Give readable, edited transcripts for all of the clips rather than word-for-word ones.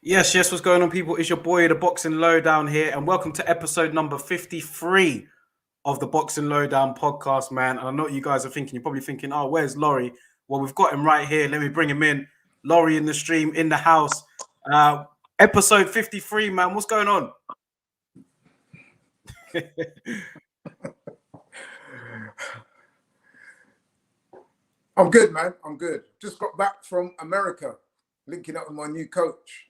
Yes, what's going on, people? It's your boy, the Boxing Lowdown here, and welcome to episode number 53 of the Boxing Lowdown podcast, man. And I know what you guys are thinking. You're probably thinking, oh, where's Laurie? Well, we've got him right here. Let me bring him in. Laurie in the stream, in the house. Episode 53, man. What's going on? I'm good, man. I'm good. Just got back from America, linking up with my new coach.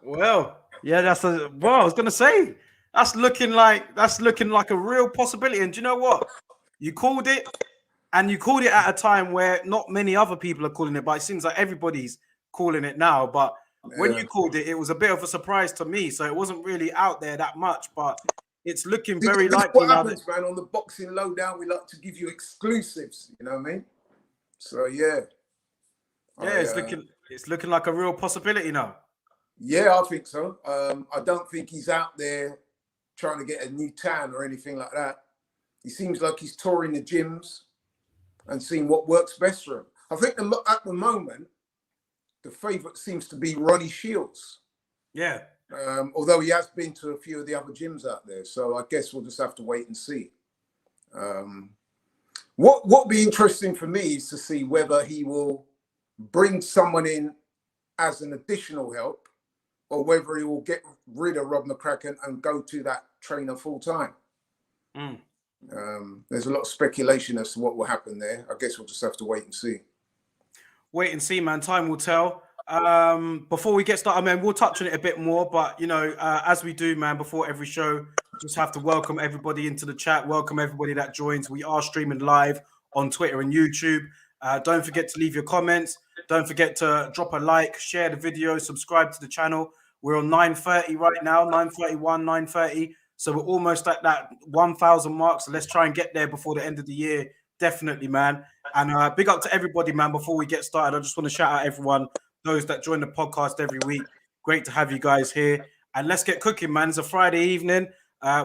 Well, yeah, I was gonna say that's looking like a real possibility. And do you know what? You called it, and you called it at a time where not many other people are calling it, but it seems like everybody's calling it now. But when you called it, it was a bit of a surprise to me. So it wasn't really out there that much, but it's looking very likely. What happens, man, on the Boxing Lowdown, we like to give you exclusives, you know what I mean? So yeah. It's looking like a real possibility now. Yeah, I think so. I don't think he's out there trying to get a new tan or anything like that. He seems like he's touring the gyms and seeing what works best for him. I think at the moment, the favourite seems to be Ronnie Shields. Yeah. Although he has been to a few of the other gyms out there. So I guess we'll just have to wait and see. What would be interesting for me is to see whether he will bring someone in as an additional help, or whether he will get rid of Rob McCracken and go to that trainer full time. There's a lot of speculation as to what will happen there. I guess we'll just have to wait and see. Wait and see, man. Time will tell. Before we get started, man, we'll touch on it a bit more. But, as we do, man, before every show, just have to welcome everybody into the chat. Welcome everybody that joins. We are streaming live on Twitter and YouTube. Don't forget to leave your comments. Don't forget to drop a like, share the video, subscribe to the channel. We're on 9:30 right now, 9:31, 9:30. So we're almost at that 1,000 mark. So let's try and get there before the end of the year. Definitely, man. And big up to everybody, man. Before we get started, I just want to shout out everyone, those that join the podcast every week. Great to have you guys here. And let's get cooking, man. It's a Friday evening.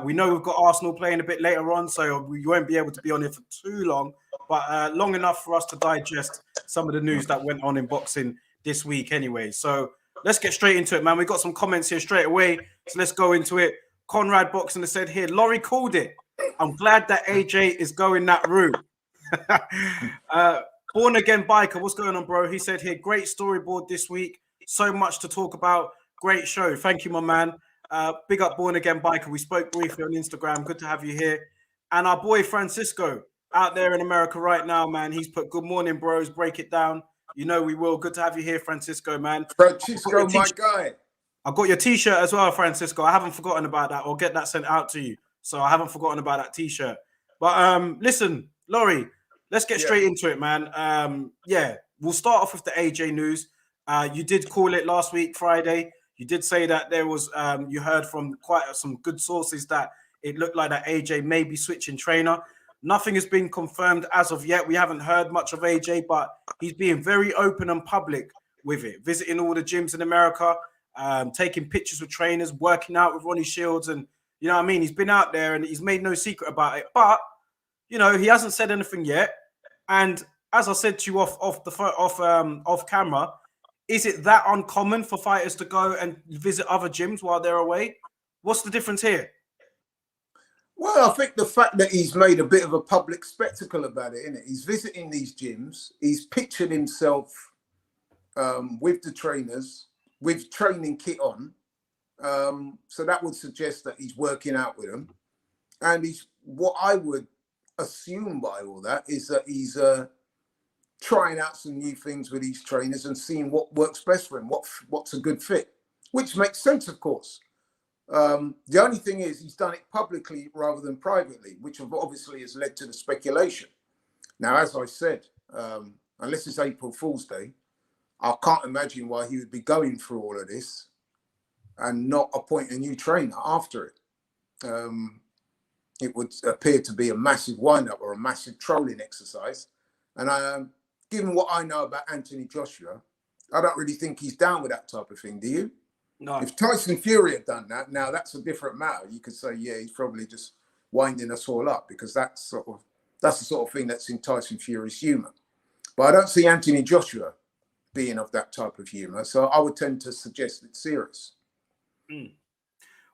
We know we've got Arsenal playing a bit later on, so we won't be able to be on here for too long, but long enough for us to digest some of the news that went on in boxing this week anyway. So let's get straight into it, man. We got some comments here straight away, so let's go into it. Conrad Boxing has said here, Laurie called it. I'm glad that AJ is going that route. Born Again Biker, what's going on, bro? He said here, great storyboard this week. So much to talk about. Great show. Thank you, my man. Big up Born Again Biker. We spoke briefly on Instagram. Good to have you here. And our boy Francisco out there in America right now, man. He's put good morning, bros. Break it down. You know we will. Good to have you here, Francisco, man. Francisco, my guy. I got your t-shirt as well, Francisco. I haven't forgotten about that. I'll get that sent out to you. So I haven't forgotten about that t-shirt. But listen, Laurie, let's get straight into it, man. We'll start off with the AJ news. You did call it last week, Friday. You did say that there was, you heard from quite some good sources that it looked like that AJ may be switching trainer. Nothing has been confirmed as of yet. We haven't heard much of AJ, but he's being very open and public with it, visiting all the gyms in America, taking pictures with trainers, working out with Ronnie Shields. And, you know what I mean? He's been out there and he's made no secret about it. But, he hasn't said anything yet. And as I said to you off camera, is it that uncommon for fighters to go and visit other gyms while they're away? What's the difference here? Well, I think the fact that he's made a bit of a public spectacle about it, innit? He's visiting these gyms. He's pictured himself with the trainers, with training kit on. So that would suggest that he's working out with them. And what I would assume by all that is that he's trying out some new things with these trainers and seeing what works best for him, what's a good fit, which makes sense, of course. The only thing is he's done it publicly rather than privately, which obviously has led to the speculation. Now, as I said, unless it's April Fool's Day, I can't imagine why he would be going through all of this and not appoint a new trainer after it. It would appear to be a massive wind-up or a massive trolling exercise. And given what I know about Anthony Joshua, I don't really think he's down with that type of thing, do you? No. If Tyson Fury had done that, now that's a different matter. You could say, yeah, he's probably just winding us all up, because that's the sort of thing that's in Tyson Fury's humour. But I don't see Anthony Joshua being of that type of humour. So I would tend to suggest it's serious.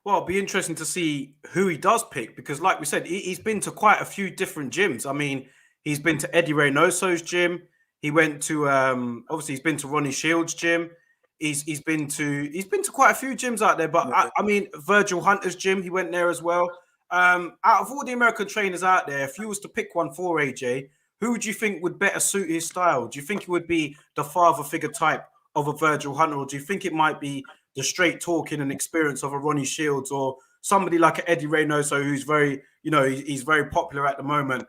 Well, it'll be interesting to see who he does pick because, like we said, he's been to quite a few different gyms. I mean, he's been to Eddie Reynoso's gym. He went to obviously he's been to Ronnie Shields' gym. He's been to quite a few gyms out there. But I mean, Virgil Hunter's gym, he went there as well. Out of all the American trainers out there, if you was to pick one for AJ, who would you think would better suit his style? Do you think he would be the father figure type of a Virgil Hunter, or do you think it might be the straight talking and experience of a Ronnie Shields or somebody like an Eddie Reynoso, who's very, he's very popular at the moment?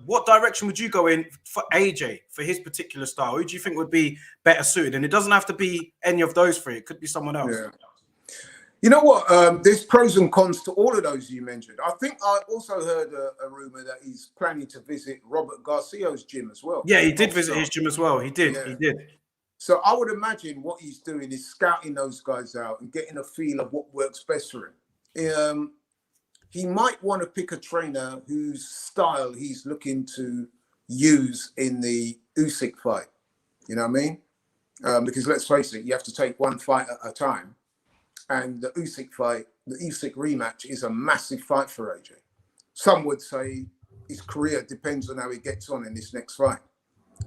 What direction would you go in for AJ for his particular style? Who do you think would be better suited? And it doesn't have to be any of those three. It could be someone else. Yeah. You know what? There's pros and cons to all of those you mentioned. I think I also heard a rumor that he's planning to visit Robert Garcia's gym as well. Yeah, he did visit his gym as well. He did. Yeah. He did. So I would imagine what he's doing is scouting those guys out and getting a feel of what works best for him. He might want to pick a trainer whose style he's looking to use in the Usyk fight. You know what I mean? Because let's face it, you have to take one fight at a time. And the Usyk fight, the Usyk rematch, is a massive fight for AJ. Some would say his career depends on how he gets on in this next fight.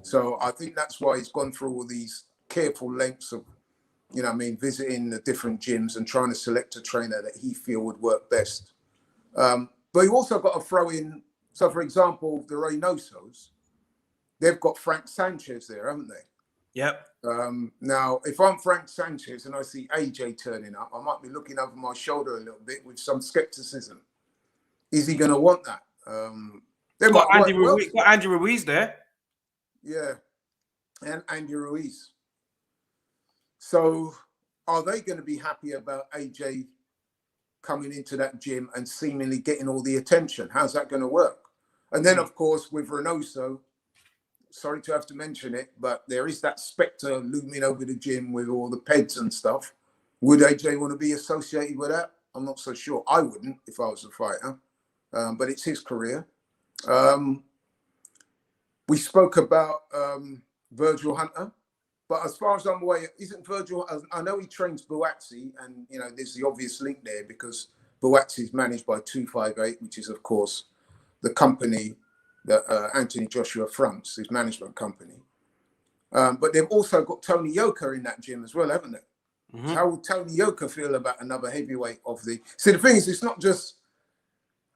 So I think that's why he's gone through all these careful lengths of, visiting the different gyms and trying to select a trainer that he feel would work best. But you also got to throw in, so for example, the Reynosos, they've got Frank Sanchez there, haven't they? Yep. Now, if I'm Frank Sanchez and I see AJ turning up, I might be looking over my shoulder a little bit with some skepticism. Is he going to want that? Got Andy Ruiz there. Yeah, and Andy Ruiz. So are they going to be happy about AJ coming into that gym and seemingly getting all the attention? How's that going to work? And then, of course, with Reynoso, sorry to have to mention it, but there is that spectre looming over the gym with all the peds and stuff. Would AJ want to be associated with that? I'm not so sure. I wouldn't if I was a fighter, but it's his career. We spoke about Virgil Hunter, but as far as I'm aware, isn't Virgil? I know he trains Buatsi, and there's the obvious link there because Buatsi is managed by 258, which is of course the company that Anthony Joshua fronts, his management company. But they've also got Tony Yoka in that gym as well, haven't they? Mm-hmm. So how would Tony Yoka feel about another heavyweight of the... See, the thing is, it's not just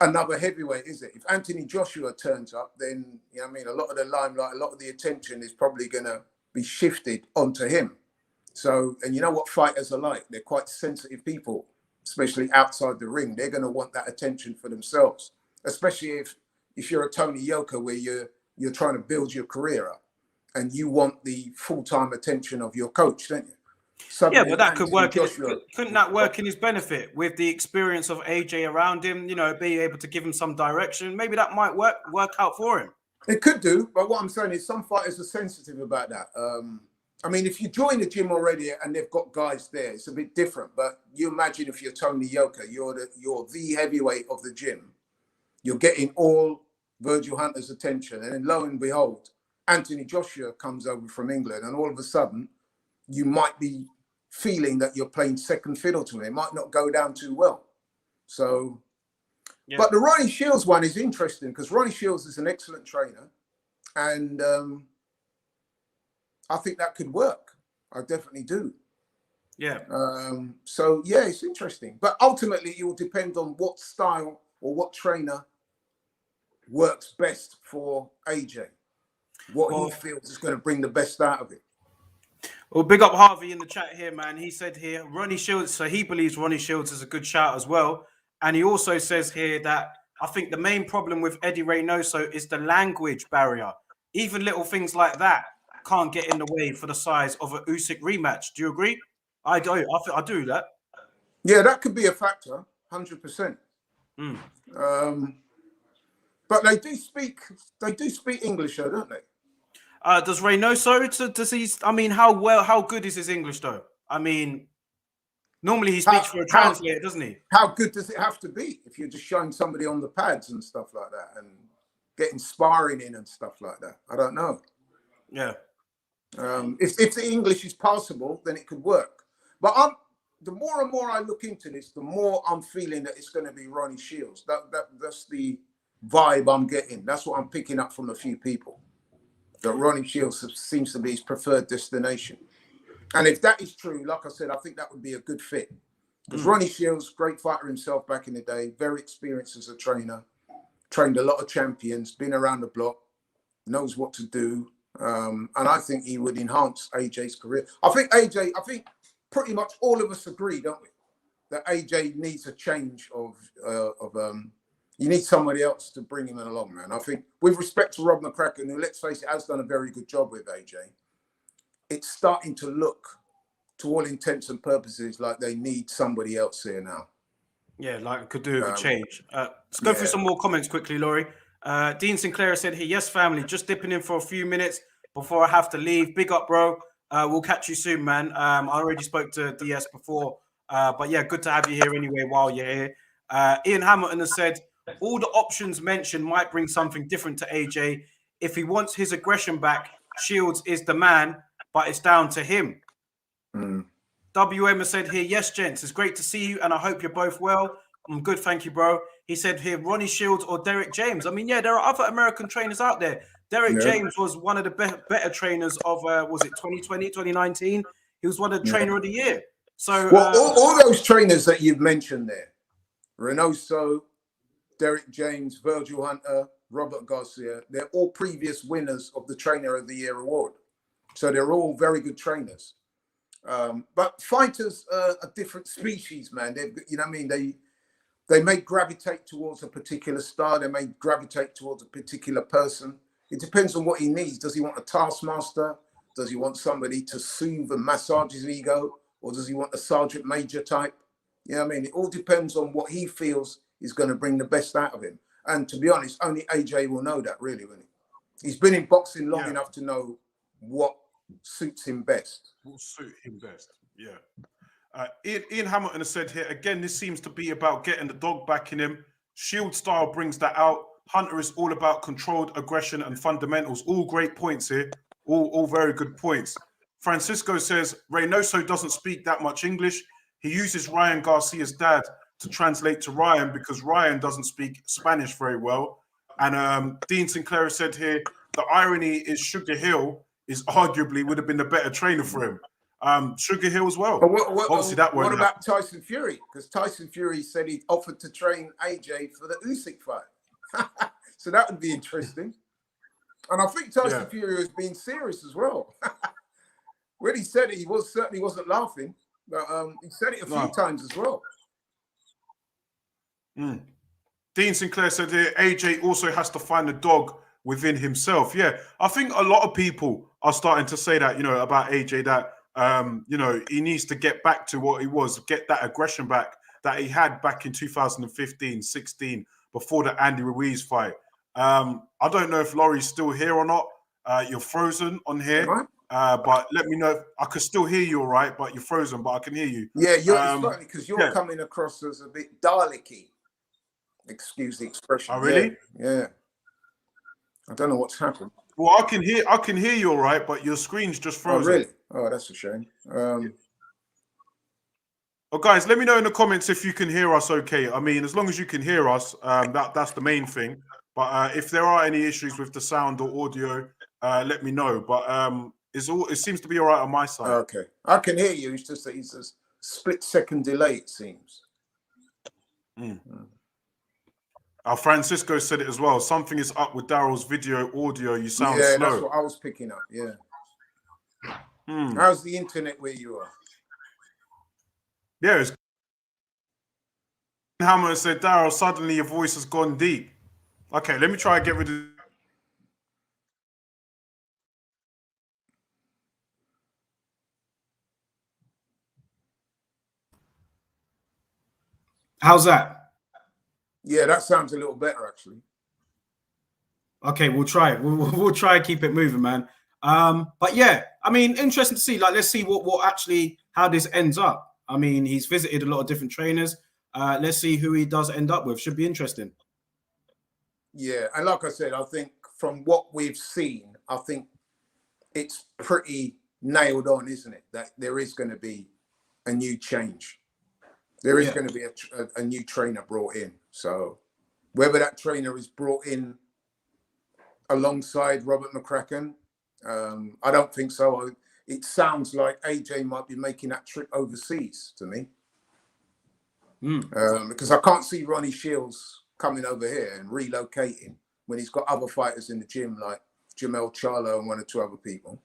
another heavyweight, is it? If Anthony Joshua turns up, then, a lot of the limelight, a lot of the attention is probably going to be shifted onto him. So, and you know what fighters are like? They're quite sensitive people, especially outside the ring. They're going to want that attention for themselves, especially if you're a Tony Yoka where you're trying to build your career up and you want the full-time attention of your coach, don't you? Suddenly, yeah, but that could work. Couldn't that work in his benefit with the experience of AJ around him? Be able to give him some direction. Maybe that might work out for him. It could do, but what I'm saying is some fighters are sensitive about that. If you join the gym already and they've got guys there, it's a bit different. But you imagine if you're Tony Yoka, you're the heavyweight of the gym. You're getting all Virgil Hunter's attention, and then lo and behold, Anthony Joshua comes over from England, and all of a sudden, you might be feeling that you're playing second fiddle to him. It might not go down too well. So, yeah. But the Ronnie Shields one is interesting because Ronnie Shields is an excellent trainer, and I think that could work. I definitely do. Yeah. So yeah, it's interesting, but ultimately, it will depend on what style or what trainer works best for AJ. What he feels is going to bring the best out of it. Well, big up Harvey in the chat here, man. He said here, Ronnie Shields, so he believes Ronnie Shields is a good shout as well. And he also says here that I think the main problem with Eddie Reynoso is the language barrier. Even little things like that can't get in the way for the size of an Usyk rematch. Do you agree? I do. I do that. Yeah, that could be a factor, 100%. But they do speak English, though, don't they? Does Reynoso, does he? I mean, how good is his English, though? I mean, normally he speaks for a translator, doesn't he? How good does it have to be if you're just showing somebody on the pads and stuff like that and getting sparring in and stuff like that? I don't know. Yeah. If the English is passable, then it could work. But the more and more I look into this, the more I'm feeling that it's going to be Ronnie Shields. That's the vibe I'm getting. That's what I'm picking up from a few people. That Ronnie Shields seems to be his preferred destination. And if that is true, like I said, I think that would be a good fit. Because Ronnie Shields, great fighter himself back in the day, very experienced as a trainer, trained a lot of champions, been around the block, knows what to do. And I think he would enhance AJ's career. I think pretty much all of us agree, don't we, that AJ needs a change of you need somebody else to bring him along, man. I think with respect to Rob McCracken, who, let's face it, has done a very good job with AJ, it's starting to look, to all intents and purposes, like they need somebody else here now. Yeah, like could do a change. Let's go through some more comments quickly, Laurie. Dean Sinclair said here, yes, family, just dipping in for a few minutes before I have to leave. Big up, bro. We'll catch you soon, man. I already spoke to DS before, but yeah, good to have you here anyway while you're here. Ian Hamilton has said, all the options mentioned might bring something different to AJ. If he wants his aggression back, Shields is the man, but it's down to him. WM has said here, yes, gents, it's great to see you, and I hope you're both well. I'm good, thank you, bro. He said here, Ronnie Shields or Derek James. I mean, yeah, there are other American trainers out there. Derek James was one of the better trainers of, was it 2020, 2019? He was one of the trainer of the year. So, well, all those trainers that you've mentioned there, Reynoso, Derek James, Virgil Hunter, Robert Garcia, they're all previous winners of the Trainer of the Year award. So they're all very good trainers. But fighters are a different species, man. You know what I mean? They may gravitate towards a particular style. They may gravitate towards a particular person. It depends on what he needs. Does he want a taskmaster? Does he want somebody to soothe and massage his ego? Or does he want a sergeant major type? You know what I mean? It all depends on what he feels is going to bring the best out of him. And to be honest, only AJ will know that, really, won't he? He's been in boxing long enough to know what suits him best. Will suit him best, yeah. Ian Hamilton has said here, again, this seems to be about getting the dog back in him. Shield style brings that out. Hunter is all about controlled aggression and fundamentals. All great points here. All very good points. Francisco says, Reynoso doesn't speak that much English. He uses Ryan Garcia's dad to translate to Ryan because Ryan doesn't speak Spanish very well. And Dean Sinclair said here, the irony is Sugar Hill is arguably would have been the better trainer for him. Sugar Hill as well. Obviously, that won't What about Tyson Fury? Because Tyson Fury said he offered to train AJ for the Usyk fight. So that would be interesting. And I think Tyson Fury was being serious as well. When he said it, he certainly wasn't laughing. But he said it a few times as well. Dean Sinclair said here, AJ also has to find a dog within himself. Yeah, I think a lot of people are starting to say that, about AJ, that, he needs to get back to what he was, get that aggression back that he had back in 2015, 16, before the Andy Ruiz fight. I don't know if Laurie's still here or not. You're frozen on here. But let me know if I could still hear you all right, but you're frozen, but I can hear you. Yeah, you're because you're coming across as a bit Dalek-y. Excuse the expression. Oh, really? Yeah. I don't know what's happened. Well, I can hear you all right, but your screen's just frozen. Oh, really? Oh, that's a shame. Oh, guys, let me know in the comments if you can hear us okay. I mean, as long as you can hear us, that's the main thing. But if there are any issues with the sound or audio, let me know. But it seems to be all right on my side. Okay. I can hear you. It's just that it's a split-second delay, it seems. Francisco said it as well. Something is up with Daryl's video audio. You sound slow. Yeah, that's what I was picking up. Yeah. How's the internet where you are? Yeah. Hammer said, Daryl, suddenly your voice has gone deep. Okay, let me try and get rid of. How's that? Yeah, that sounds a little better, actually. Okay, we'll try it. We'll try and keep it moving, man. But yeah, I mean, interesting to see. Like, let's see what actually how this ends up. I mean, he's visited a lot of different trainers. Let's see who he does end up with. Should be interesting. Yeah, and like I said, I think from what we've seen, I think it's pretty nailed on, isn't it? That there is going to be a new change. There is going to be a new trainer brought in. So whether that trainer is brought in alongside Robert McCracken, I don't think so. It sounds like AJ might be making that trip overseas to me. Because I can't see Ronnie Shields coming over here and relocating when he's got other fighters in the gym like Jamel Charlo and one or two other people.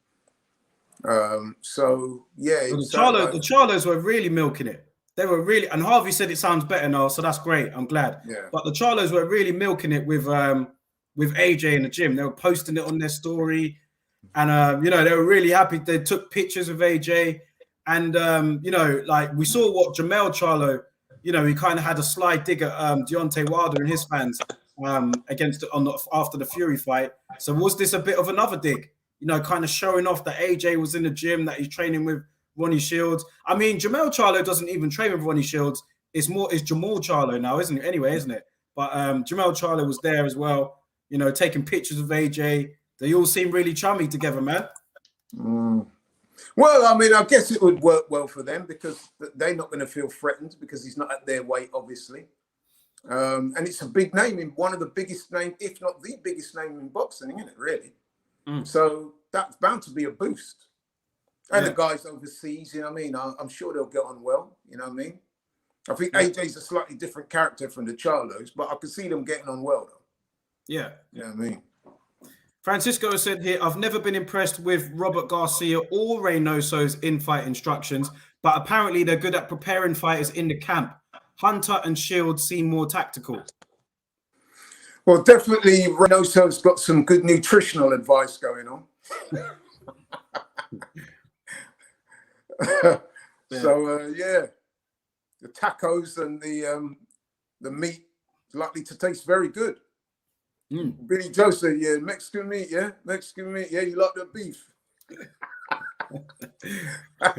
So yeah, the Charlos were really milking it. They were really, and Harvey said it sounds better now, so that's great. I'm glad. Yeah. But the Charlos were really milking it with AJ in the gym. They were posting it on their story, and you know, they were really happy. They took pictures of AJ, and you know, like we saw what Jamel Charlo, you know, he kind of had a sly dig at Deontay Wilder and his fans after the Fury fight. So was this a bit of another dig? You know, kind of showing off that AJ was in the gym, that he's training with Ronnie Shields. I mean, Jamel Charlo doesn't even train with Ronnie Shields. It's Jamal Charlo now, isn't it? Anyway, isn't it? But Jamel Charlo was there as well, you know, taking pictures of AJ. They all seem really chummy together, man. Well, I mean, I guess it would work well for them because they're not going to feel threatened because he's not at their weight, obviously. And it's a big name, in one of the biggest names, if not the biggest name in boxing, isn't it, really? So that's bound to be a boost. And the guys overseas, you know what I mean? I'm sure they'll get on well, you know what I mean? I think AJ's a slightly different character from the Charlos, but I can see them getting on well, though. Yeah. You know what I mean? Francisco said here, I've never been impressed with Robert Garcia or Reynoso's in-fight instructions, but apparently they're good at preparing fighters in the camp. Hunter and Shields seem more tactical. Well, definitely Reynoso's got some good nutritional advice going on. So, yeah, the tacos and the meat is likely to taste very good. Billy Joe said, yeah, Mexican meat, yeah? Mexican meat, yeah, you like the beef. I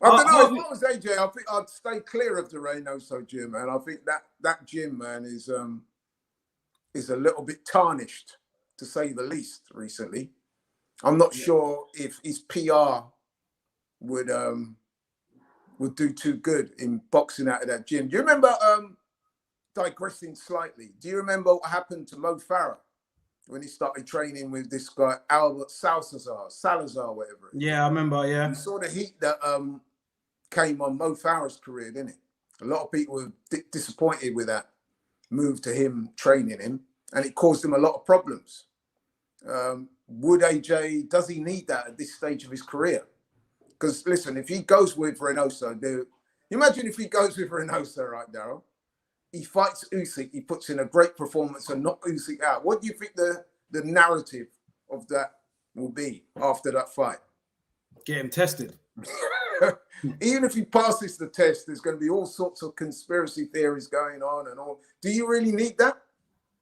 don't know, if I was AJ, I think I'd stay clear of the Reynoso gym, man. I think that gym, man, is a little bit tarnished, to say the least, recently. I'm not sure if his PR would do too good in boxing out of that gym. Do you remember, digressing slightly, do you remember what happened to Mo Farah when he started training with this guy, Albert Salazar, whatever? Yeah, I remember, yeah. You saw the heat that came on Mo Farah's career, didn't it? A lot of people were disappointed with that move to him training him, and it caused him a lot of problems. Would AJ, does he need that at this stage of his career? Because listen, if he goes with Reynoso, imagine if he goes with Reynoso, right, Daryl? He fights Usyk, he puts in a great performance and knocks Usyk out. What do you think the narrative of that will be after that fight? Get him tested. Even if he passes the test, there's going to be all sorts of conspiracy theories going on and all. Do you really need that?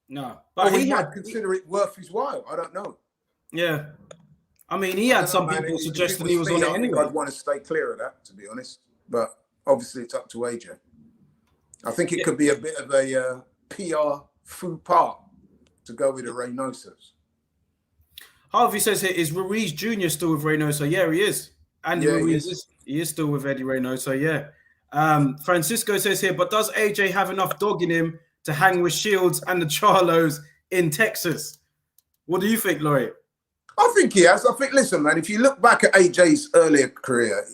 No. But he might consider it worth his while. I don't know. Yeah. I mean, he had some people suggesting he was on it anyway. I'd want to stay clear of that, to be honest. But obviously, it's up to AJ. I think it could be a bit of a PR faux pas to go with the Reynosos. Harvey says here, is Ruiz Jr. still with Reynoso? Yeah, he is. Andy Ruiz he is still with Eddie Reynoso, yeah. Francisco says here, but does AJ have enough dog in him to hang with Shields and the Charlos in Texas? What do you think, Laurie? I think he has. I think, listen, man, if you look back at AJ's earlier career,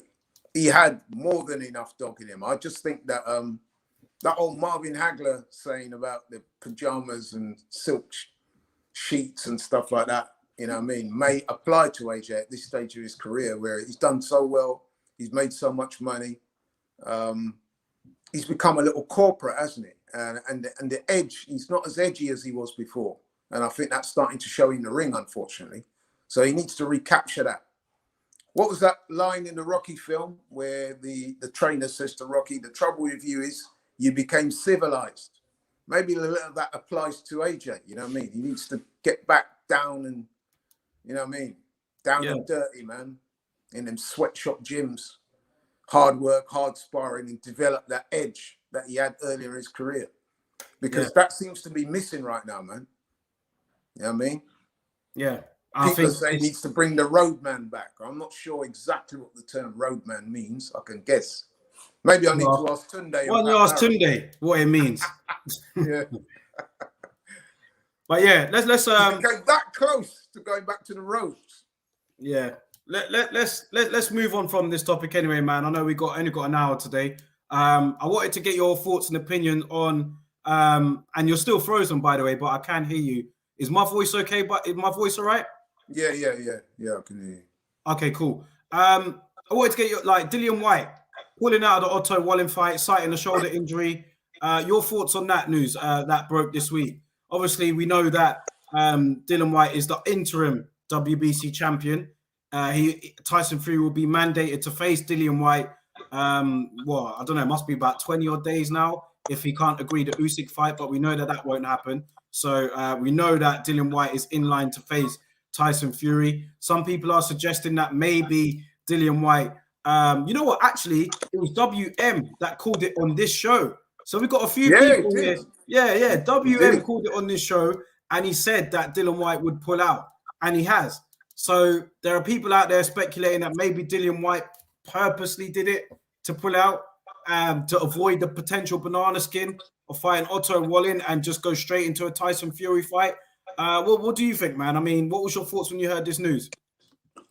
he had more than enough dog in him. I just think that that old Marvin Hagler saying about the pajamas and silk sheets and stuff like that, you know what I mean, may apply to AJ at this stage of his career where he's done so well, he's made so much money. He's become a little corporate, hasn't he? And the edge, he's not as edgy as he was before. And I think that's starting to show in the ring, unfortunately. So he needs to recapture that. What was that line in the Rocky film where the trainer says to Rocky, the trouble with you is you became civilized. Maybe a little of that applies to AJ, you know what I mean? He needs to get back down and, you know what I mean? Down and dirty, man. In them sweatshop gyms. Hard work, hard sparring, and develop that edge that he had earlier in his career. Because that seems to be missing right now, man. You know what I mean? Yeah, I People are think saying he needs to bring the roadman back. I'm not sure exactly what the term roadman means. I can guess. Maybe I need to ask Tunde. Why don't you ask Tunde what it means? Yeah. But yeah, let's It came that close to going back to the roads. yeah. Let's move on from this topic anyway, man. I know we only got an hour today. I wanted to get your thoughts and opinion on and you're still frozen, by the way, but I can hear you. Is my voice okay? But is my voice all right? Yeah, I can hear you. Okay, cool. I wanted to get your Dillian Whyte pulling out of the Whyte-Wallin fight, citing a shoulder injury. Your thoughts on that news that broke this week? Obviously, we know that Dillian Whyte is the interim WBC champion. Tyson Fury will be mandated to face Dillian Whyte. Well, I don't know, it must be about 20 odd days now if he can't agree the Usyk fight, but we know that won't happen. So we know that Dillian Whyte is in line to face Tyson Fury. Some people are suggesting that maybe Dillian Whyte, you know what? Actually, it was WM that called it on this show. So we've got a few people here. Yeah. WM called it on this show, and he said that Dillian Whyte would pull out, and he has. So there are people out there speculating that maybe Dillian Whyte purposely did it to pull out, to avoid the potential banana skin of fighting Whyte-Wallin and just go straight into a Tyson Fury fight. What do you think, man? I mean, what was your thoughts when you heard this news?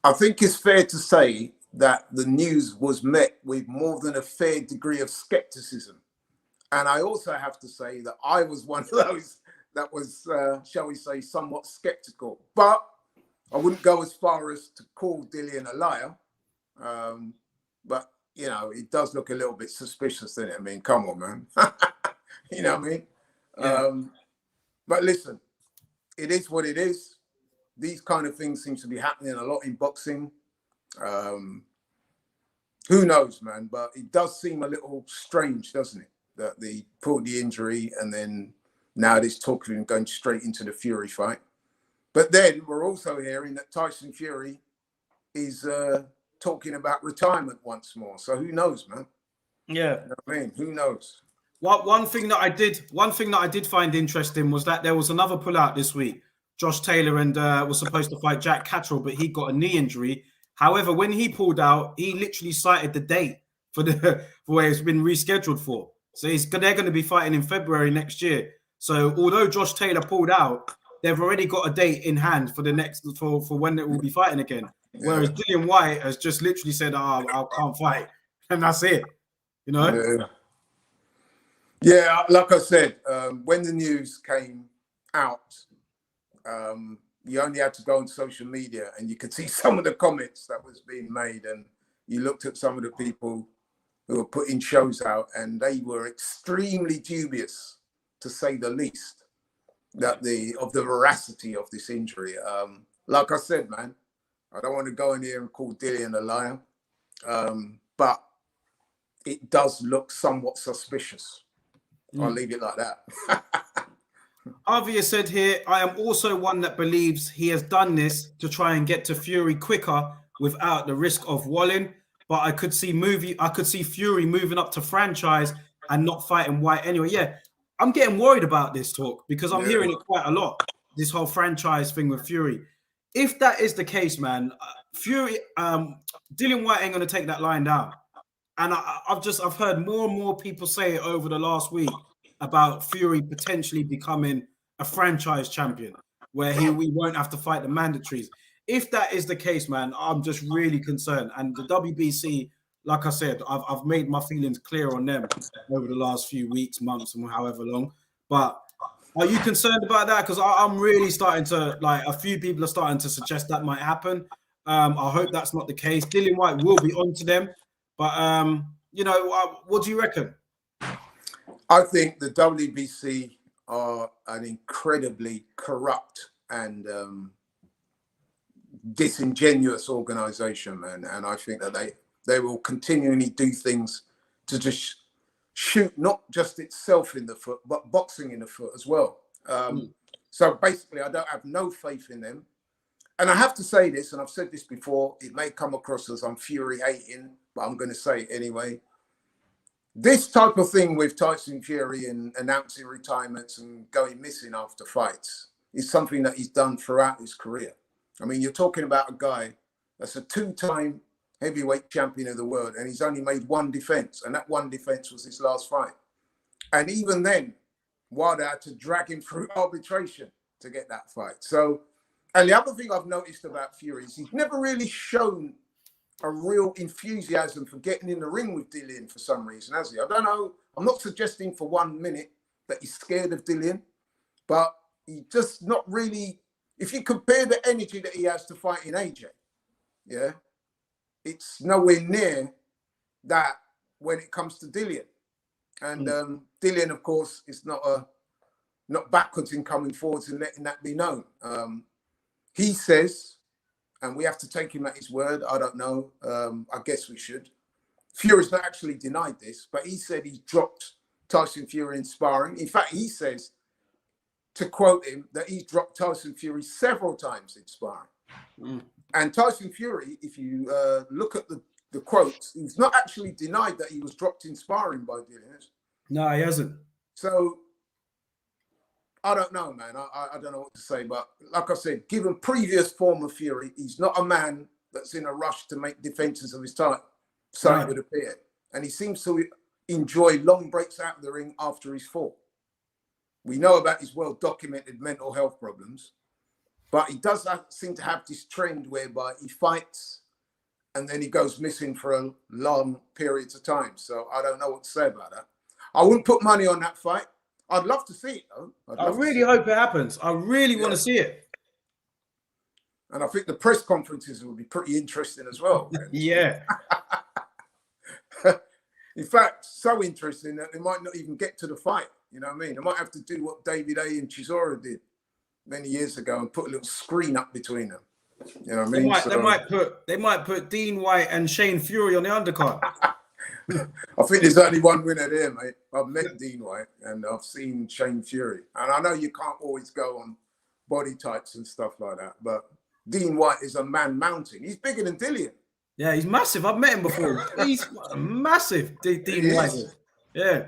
I think it's fair to say that the news was met with more than a fair degree of skepticism. And I also have to say that I was one of those that was, shall we say, somewhat skeptical. But I wouldn't go as far as to call Dillian a liar. But, you know, it does look a little bit suspicious, doesn't it? I mean, come on, man. You know what I mean? Yeah. But listen, it is what it is. These kind of things seem to be happening a lot in boxing. Who knows, man? But it does seem a little strange, doesn't it? That they pulled the injury and then now this talking and going straight into the Fury fight. But then we're also hearing that Tyson Fury is talking about retirement once more. So who knows, man? Yeah. You know what I mean, who knows? One thing that I did find interesting was that there was another pullout this week. Josh Taylor and was supposed to fight Jack Catterall, but he got a knee injury. However, when he pulled out, he literally cited the date for where it's been rescheduled for. So they're going to be fighting in February next year. So although Josh Taylor pulled out, they've already got a date in hand for the next for when it will be fighting again. Yeah. Whereas Dillian Whyte has just literally said, "Oh, I can't fight," and that's it. You know. Yeah, like I said, when the news came out, you only had to go on social media and you could see some of the comments that was being made, and you looked at some of the people who were putting shows out, and they were extremely dubious, to say the least, that the veracity of this injury. Like I said, man, I don't want to go in here and call Dillian a liar, but it does look somewhat suspicious. I'll leave it like that. Avia said here, I am also one that believes he has done this to try and get to Fury quicker without the risk of Wallin. But I could see Fury moving up to franchise and not fighting Whyte anyway. Yeah, I'm getting worried about this talk because I'm hearing it quite a lot. This whole franchise thing with Fury. If that is the case, man, Fury, Dillian Whyte ain't going to take that line down. And I've heard more and more people say it over the last week about Fury potentially becoming a franchise champion where we won't have to fight the mandatories. If that is the case, man, I'm just really concerned. And the WBC, like I said, I've made my feelings clear on them over the last few weeks, months, and however long. But are you concerned about that? Because I'm really starting to, a few people are starting to suggest that might happen. I hope that's not the case. Dillian Whyte will be on to them. But, what do you reckon? I think the WBC are an incredibly corrupt and disingenuous organization, man. And I think that they will continually do things to just shoot not just itself in the foot, but boxing in the foot as well. So basically, I don't have no faith in them. And I have to say this, and I've said this before, it may come across as I'm Fury hating, but I'm going to say it anyway. This type of thing with Tyson Fury and announcing retirements and going missing after fights, is something that he's done throughout his career. I mean, you're talking about a guy that's a 2-time heavyweight champion of the world, and he's only made one defense, and that one defense was his last fight. And even then, Wilder had to drag him through arbitration to get that fight. So, and the other thing I've noticed about Fury is he's never really shown a real enthusiasm for getting in the ring with Dillian for some reason, has he? I don't know. I'm not suggesting for 1 minute that he's scared of Dillian, but he just not really, if you compare the energy that he has to fight in AJ, yeah, it's nowhere near that when it comes to Dillian. And Dillian, of course, is not backwards in coming forwards and letting that be known. He says, and we have to take him at his word, I don't know, I guess we should. Fury's not actually denied this, but he said he's dropped Tyson Fury in sparring. In fact, he says, to quote him, that he's dropped Tyson Fury several times in sparring. And Tyson Fury, if you look at the quotes, he's not actually denied that he was dropped in sparring by Dillian. No, he hasn't. So, I don't know, man. I don't know what to say. But like I said, given previous form of Fury, he's not a man that's in a rush to make defenses of his title. So it would appear. And he seems to enjoy long breaks out of the ring after his fall. We know about his well-documented mental health problems, but he does seem to have this trend whereby he fights and then he goes missing for a long periods of time. So I don't know what to say about that. I wouldn't put money on that fight. I'd love to see it, though. I really hope it happens. I really want to see it. And I think the press conferences will be pretty interesting as well. Yeah. In fact, so interesting that they might not even get to the fight. You know what I mean? They might have to do what David A. and Chisora did many years ago and put a little screen up between them. You know what I mean? They might put Dean White and Shane Fury on the undercard. I think there's only one winner there, mate. I've met Dean White and I've seen Shane Fury. And I know you can't always go on body types and stuff like that, but Dean White is a man mountain. He's bigger than Dillian. Yeah, he's massive. I've met him before. He's massive, Dean White. Yeah.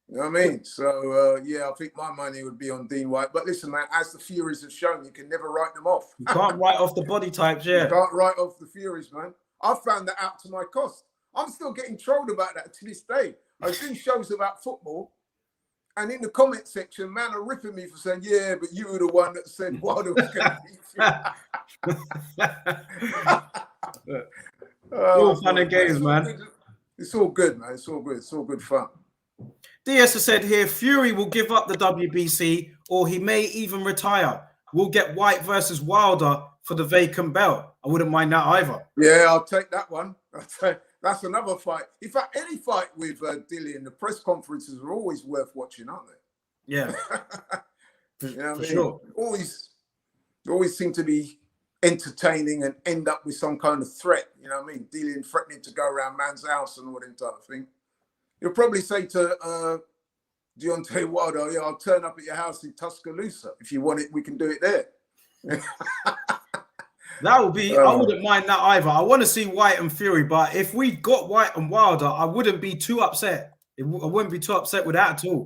You know what I mean? So, yeah, I think my money would be on Dean White. But listen, man, as the Furies have shown, you can never write them off. You can't write off the body types, yeah. You can't write off the Furies, man. I found that out to my cost. I'm still getting trolled about that to this day. I do shows about football, and in the comment section, man are ripping me for saying, yeah, but you were the one that said Wilder was going to beat you. All fun and games, man. It's all good, man. It's all good. It's all good fun. DS has said here, Fury will give up the WBC or he may even retire. We'll get Whyte versus Wilder for the vacant belt. I wouldn't mind that either. Yeah, I'll take that one. That's another fight. In fact, any fight with Dillian, the press conferences are always worth watching, aren't they? Yeah. You know what I mean? Sure. Always seem to be entertaining and end up with some kind of threat. You know what I mean? Dillian threatening to go around man's house and all that type of thing. You'll probably say to Deontay Wilder, yeah, I'll turn up at your house in Tuscaloosa. If you want it, we can do it there. That would be, I wouldn't mind that either. I want to see Whyte and Fury, but if we got Whyte and Wilder, I wouldn't be too upset. I wouldn't be too upset with that at all.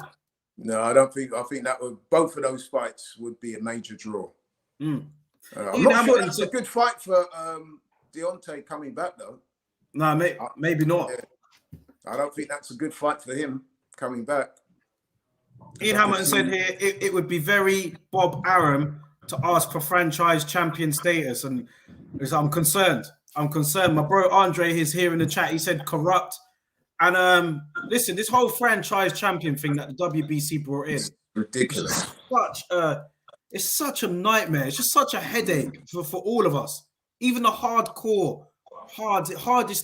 No, I don't think. I think that would, both of those fights would be a major draw. I'm not sure that's a good fight for Deontay coming back, though. No, maybe not. Yeah. I don't think that's a good fight for him coming back. Ian Hamilton said here, it would be very Bob Arum to ask for franchise champion status, and I'm concerned. My bro Andre is here in the chat. He said corrupt, and listen, this whole franchise champion thing that the WBC brought in, ridiculous. It's such a nightmare. It's just such a headache for all of us. Even the hardest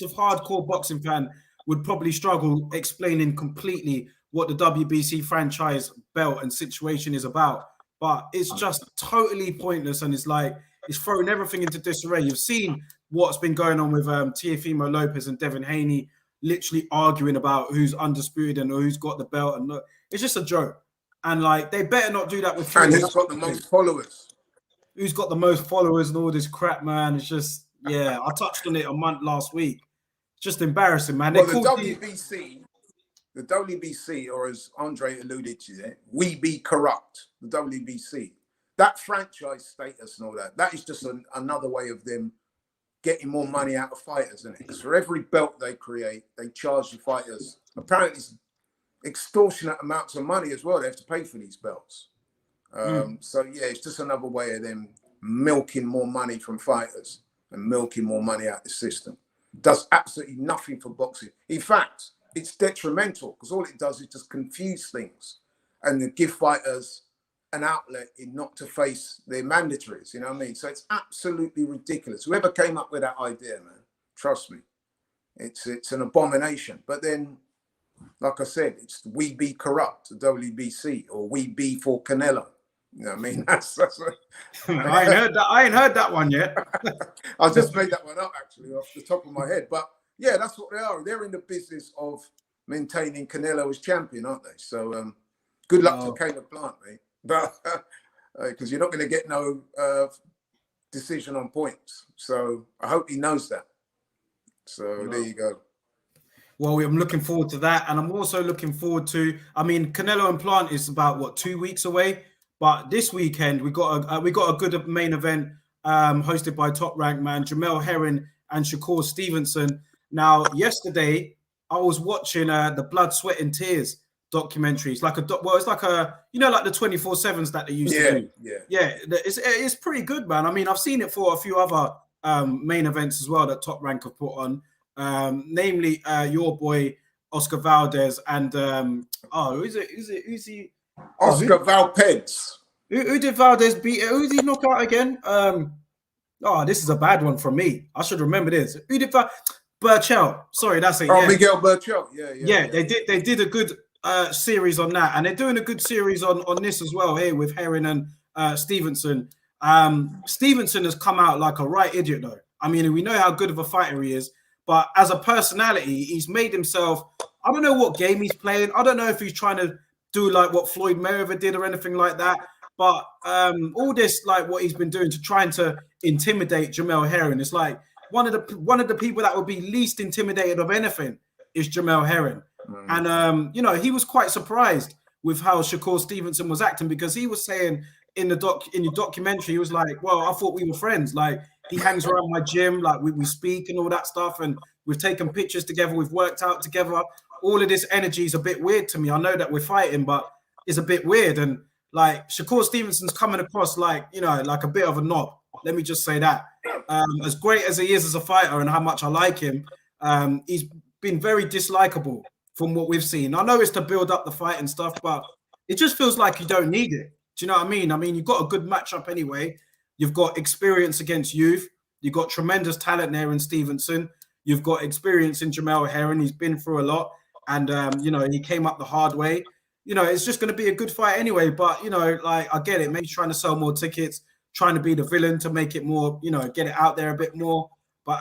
of hardcore boxing fan would probably struggle explaining completely what the WBC franchise belt and situation is about. But it's just totally pointless, and it's like it's throwing everything into disarray. You've seen what's been going on with Teofimo Lopez and Devin Haney literally arguing about who's undisputed and who's got the belt, and it's just a joke. And like they better not do that with Fury. And who's got the most followers? Who's got the most followers and all this crap, man? It's just I touched on it a month last week. It's just embarrassing, man. Well, the WBC, or as Andre alluded to there, we be corrupt. The WBC. that franchise status and all that is just another way of them getting more money out of fighters, isn't it? Because for every belt they create, they charge the fighters apparently it's extortionate amounts of money as well. They have to pay for these belts. So yeah, it's just another way of them milking more money from fighters and milking more money out of the system. Does absolutely nothing for boxing. In fact, it's detrimental because all it does is just confuse things and give fighters an outlet in not to face their mandatories. You know what I mean? So it's absolutely ridiculous. Whoever came up with that idea, man, trust me, it's an abomination. But then, like I said, it's we be corrupt, the WBC, or we be for Canelo. You know what I mean? That's I ain't heard that one yet. I just made that one up actually off the top of my head. But yeah, that's what they are. They're in the business of maintaining Canelo as champion, aren't they? So good luck to Caleb Plant, mate. But because you're not going to get no decision on points. So I hope he knows that. So there you go. Well, I'm looking forward to that. And I'm also looking forward to, I mean, Canelo and Plant is about, what, 2 weeks away? But this weekend, we got a good main event hosted by Top Rank man, Jamel Herring and Shakur Stevenson. Now, yesterday, I was watching the Blood, Sweat and Tears documentary. It's like it's like a, you know, like the 24/7s that they used to do. Yeah. It's pretty good, man. I mean, I've seen it for a few other main events as well that Top Rank have put on. Namely your boy Oscar Valdez and who's he? Oscar Valdez. Who did Valdez beat? Who did he knock out again? This is a bad one from me. I should remember this. Who did Burchell? Sorry, that's it. Oh, yeah. Miguel Burchell. Yeah. They did a good series on that, and they're doing a good series on this as well here with Herring and Stevenson. Stevenson has come out like a right idiot though. I mean, we know how good of a fighter he is, but as a personality, he's made himself. I don't know what game he's playing. I don't know if he's trying to do like what Floyd Mayweather did or anything like that. But all this, like what he's been doing to trying to intimidate Jamel Herring, it's like one of the people that would be least intimidated of anything is Jamel Herring. And you know, he was quite surprised with how Shakur Stevenson was acting, because he was saying in your documentary, he was like, well, I thought we were friends. Like, he hangs around my gym, like we speak and all that stuff, and we've taken pictures together, we've worked out together. All of this energy is a bit weird to me. I know that we're fighting, but it's a bit weird. And like Shakur Stevenson's coming across like, you know, like a bit of a knob. Let me just say that. As great as he is as a fighter and how much I like him, he's been very dislikable from what we've seen. I know it's to build up the fight and stuff, but it just feels like you don't need it. Do you know what I mean? I mean, you've got a good matchup anyway. You've got experience against youth. You've got tremendous talent there in Stevenson. You've got experience in Jamel Herring. He's been through a lot. And, you know, he came up the hard way. You know, it's just going to be a good fight anyway. But, you know, like, I get it. Maybe trying to sell more tickets, trying to be the villain to make it more, you know, get it out there a bit more. But,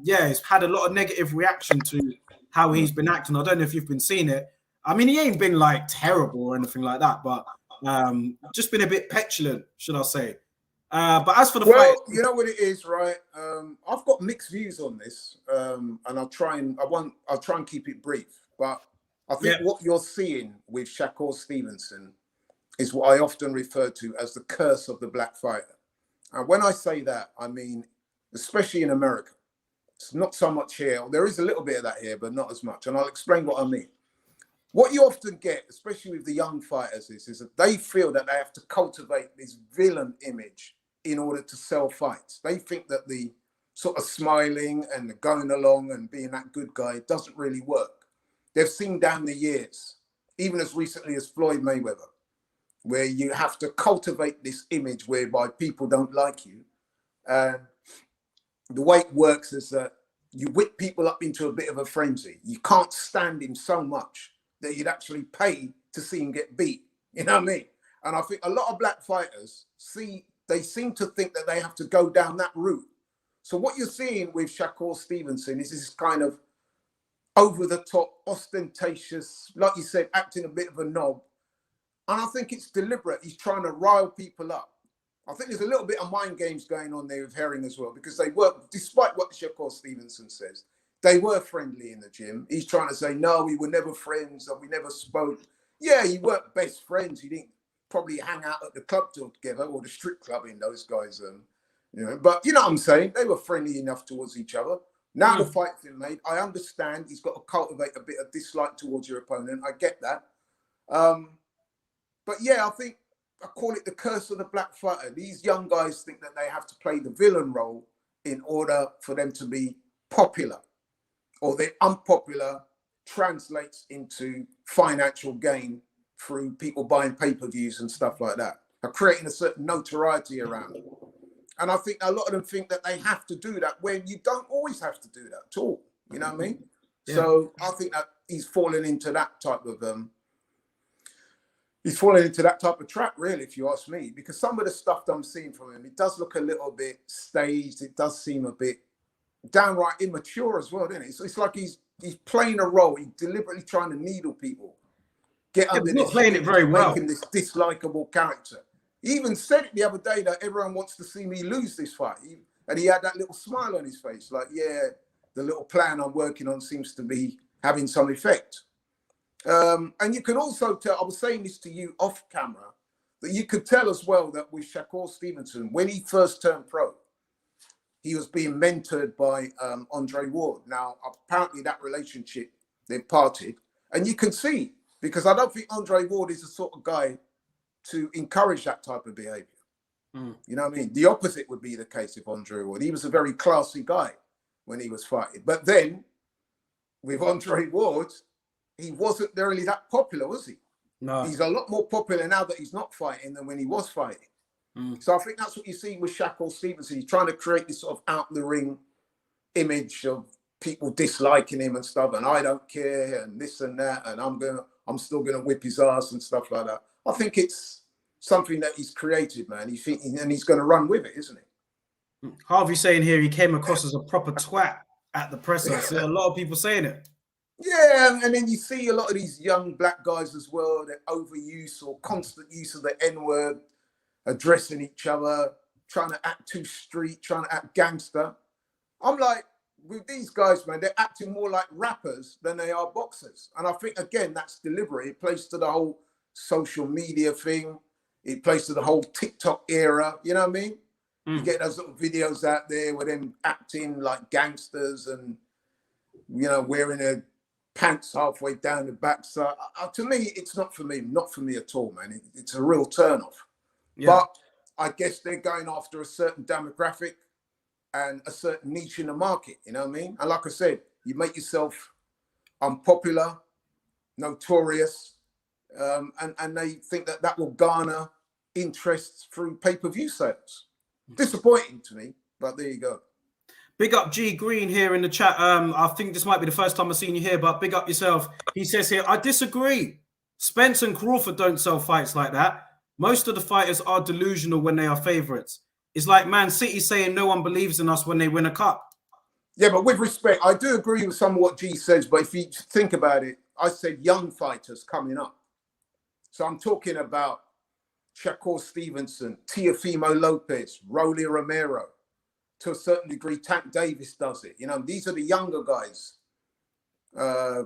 yeah, it's had a lot of negative reaction to how he's been acting. I don't know if you've been seeing it. I mean, he ain't been, like, terrible or anything like that. But just been a bit petulant, should I say. But as for the fight, you know what it is, right? I've got mixed views on this, and I'll try and keep it brief. But I think what you're seeing with Shakur Stevenson is what I often refer to as the curse of the black fighter. And when I say that, I mean, especially in America, it's not so much here. There is a little bit of that here, but not as much. And I'll explain what I mean. What you often get, especially with the young fighters, is that they feel that they have to cultivate this villain image in order to sell fights. They think that the sort of smiling and the going along and being that good guy doesn't really work. They've seen down the years, even as recently as Floyd Mayweather, where you have to cultivate this image whereby people don't like you. And the way it works is that you whip people up into a bit of a frenzy. You can't stand him so much that you'd actually pay to see him get beat. You know what I mean? And I think a lot of black fighters they seem to think that they have to go down that route. So what you're seeing with Shakur Stevenson is this kind of over-the-top, ostentatious, like you said, acting a bit of a knob. And I think it's deliberate. He's trying to rile people up. I think there's a little bit of mind games going on there with Herring as well, because they were, despite what Shakur Stevenson says, they were friendly in the gym. He's trying to say, no, we were never friends, or we never spoke. Yeah, you weren't best friends. You didn't probably hang out at the club together or the strip club in those guys. You know, but you know what I'm saying? They were friendly enough towards each other. Now the fight's been made. I understand he's got to cultivate a bit of dislike towards your opponent. I get that. But yeah, I think I call it the curse of the black fighter. These young guys think that they have to play the villain role in order for them to be popular, or the unpopular translates into financial gain through people buying pay-per-views and stuff like that, are creating a certain notoriety around it. And I think a lot of them think that they have to do that when you don't always have to do that at all. You know what I mean? Yeah. So I think that he's fallen into that type of trap, really, if you ask me, because some of the stuff that I'm seeing from him, it does look a little bit staged. It does seem a bit downright immature as well, doesn't it? So it's like he's playing a role. He's deliberately trying to needle people. Get under not playing it very well. Making this dislikable character. He even said it the other day that everyone wants to see me lose this fight. And he had that little smile on his face, like, yeah, the little plan I'm working on seems to be having some effect. And you can also tell, I was saying this to you off camera, that you could tell as well that with Shakur Stevenson, when he first turned pro, he was being mentored by Andre Ward. Now, apparently that relationship, they've parted. And you can see, because I don't think Andre Ward is the sort of guy to encourage that type of behavior. You know what I mean? The opposite would be the case if Andre Ward. He was a very classy guy when he was fighting. But then, with Andre Ward, he wasn't really that popular, was he? No. He's a lot more popular now that he's not fighting than when he was fighting. So I think that's what you see with Shakur Stevenson. He's trying to create this sort of out the ring image of people disliking him and stuff, and I don't care, and this and that, and I'm still gonna whip his ass and stuff like that. I think it's something that he's created, man. And he's gonna run with it, isn't he? Harvey saying here he came across as a proper twat at the presser. I see a lot of people saying it. Yeah, and then you see a lot of these young black guys as well, that overuse or constant use of the N-word, addressing each other, trying to act too street, trying to act gangster. I'm like, with these guys, man, they're acting more like rappers than they are boxers. And I think, again, that's deliberate. It plays to the whole social media thing. It plays to the whole TikTok era. You know what I mean? You get those little videos out there with them acting like gangsters and, you know, wearing their pants halfway down the back. So to me, it's not for me. Not for me at all, man. It's a real turnoff. Yeah. But I guess they're going after a certain demographic and a certain niche in the market, you know what I mean? And like I said, you make yourself unpopular, notorious, and they think that that will garner interest through pay-per-view sales. Disappointing to me, but there you go. Big up G Green here in the chat. I think this might be the first time I've seen you here, but big up yourself. He says here, I disagree. Spence and Crawford don't sell fights like that. Most of the fighters are delusional when they are favourites. It's like Man City saying no one believes in us when they win a cup. Yeah, but with respect, I do agree with some of what G says, but if you think about it, I said young fighters coming up. So I'm talking about Shakur Stevenson, Teofimo Lopez, Rolly Romero. To a certain degree, Tank Davis does it. You know, these are the younger guys, early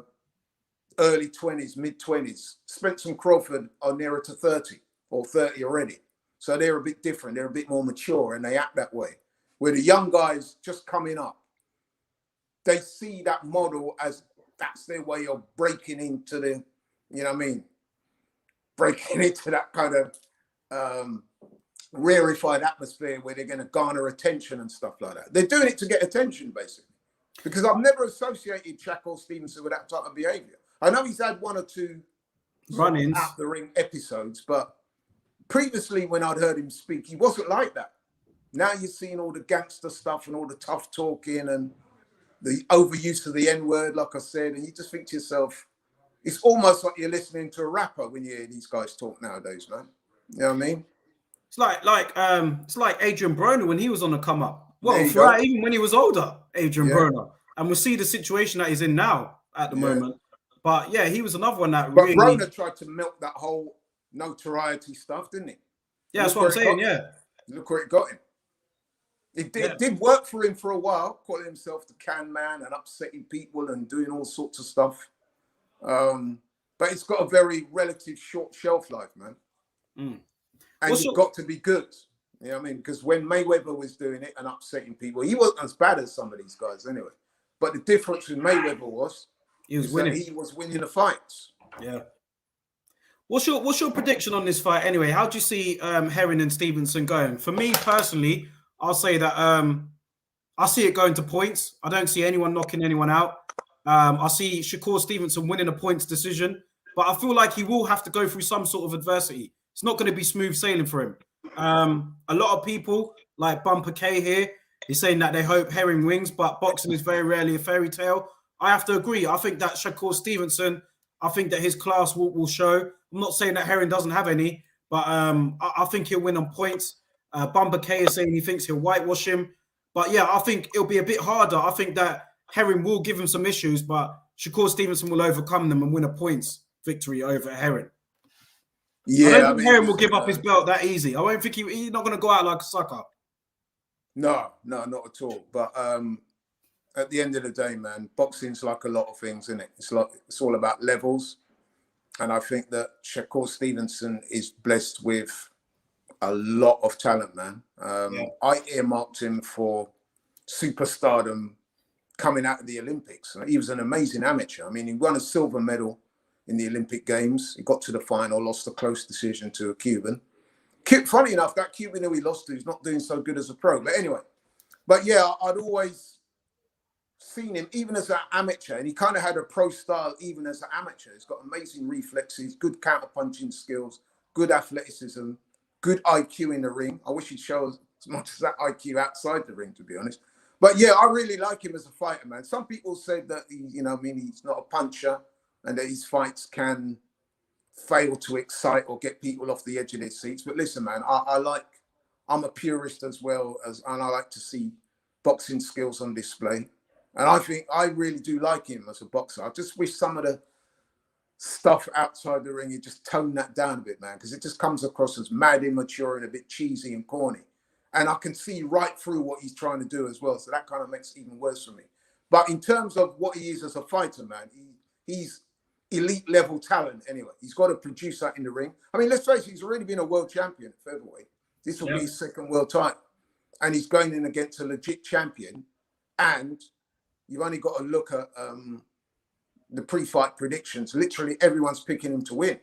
20s, mid-20s. Spence and Crawford are nearer to 30 or 30 already. So they're a bit different. They're a bit more mature and they act that way. Where the young guys just coming up, they see that model as that's their way of breaking into the, you know what I mean? Breaking into that kind of rarefied atmosphere where they're going to garner attention and stuff like that. They're doing it to get attention, basically. Because I've never associated Shakur Stevenson with that type of behavior. I know he's had one or two run-ins, out the ring episodes, but previously when I'd heard him speak, he wasn't like that. Now you're seeing all the gangster stuff and all the tough talking and the overuse of the N-word, like I said, and you just think to yourself, it's almost like you're listening to a rapper when you hear these guys talk nowadays, man. You know what I mean? It's like Adrian Broner when he was on the come up. Well, throughout, even when he was older, Adrian Broner. And we'll see the situation that he's in now at the moment. But yeah, he was another one that really... But Broner tried to milk that whole notoriety stuff, didn't he? Yeah, that's what I'm saying, yeah. Look where it got him. It did work for him for a while, calling himself the can man and upsetting people and doing all sorts of stuff. But it's got a very relative short shelf life, man. Mm. And you've got to be good. You know what I mean? Because when Mayweather was doing it and upsetting people, he wasn't as bad as some of these guys anyway. But the difference with Mayweather was he was winning. He was winning the fights. Yeah. What's your prediction on this fight anyway? How do you see Herring and Stevenson going? For me personally, I'll say that I see it going to points. I don't see anyone knocking anyone out. I see Shakur Stevenson winning a points decision, but I feel like he will have to go through some sort of adversity. It's not going to be smooth sailing for him. A lot of people like Bumper K here is saying that they hope Herring wins, but boxing is very rarely a fairy tale. I have to agree. I think that Shakur Stevenson, I think that his class will show. I'm not saying that Herring doesn't have any, but I think he'll win on points. Bumper K is saying he thinks he'll whitewash him. But yeah, I think it'll be a bit harder. I think that Herring will give him some issues, but Shakur Stevenson will overcome them and win a points victory over Herring. Yeah, I don't think Herring will give up his belt that easy. I don't think he's not going to go out like a sucker. No, not at all. But at the end of the day, man, boxing's like a lot of things, isn't it? It's all about levels. And I think that Shakur Stevenson is blessed with a lot of talent, man. I earmarked him for superstardom coming out of the Olympics. He was an amazing amateur. I mean, he won a silver medal in the Olympic Games. He got to the final, lost a close decision to a Cuban. Funny enough, that Cuban who he lost to is not doing so good as a pro. But anyway, yeah, I'd always seen him, even as an amateur, and he kind of had a pro style even as an amateur. He's got amazing reflexes, good counter-punching skills, good athleticism, good IQ in the ring. I wish he'd show as much as that IQ outside the ring, to be honest. But yeah, I really like him as a fighter, man. Some people said that, he's not a puncher and that his fights can fail to excite or get people off the edge of their seats. But listen, man, I'm a purist as well, and I like to see boxing skills on display. And I think I really do like him as a boxer. I just wish some of the stuff outside the ring, he just toned that down a bit, man, because it just comes across as mad, immature, and a bit cheesy and corny. And I can see right through what he's trying to do as well. So that kind of makes it even worse for me. But in terms of what he is as a fighter, man, he's elite level talent anyway. He's got to produce that in the ring. I mean, let's face it, he's already been a world champion at featherweight. This will be his second world title. And he's going in against a legit champion. And you've only got to look at the pre-fight predictions. Literally everyone's picking him to win.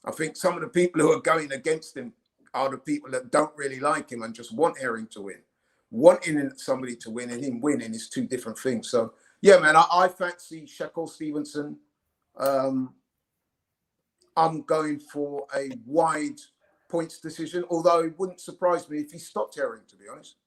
I think some of the people who are going against him are the people that don't really like him and just want Herring to win. Wanting somebody to win and him winning is two different things. So, yeah, man, I fancy Shakur Stevenson. I'm going for a wide points decision, although it wouldn't surprise me if he stopped Herring, to be honest.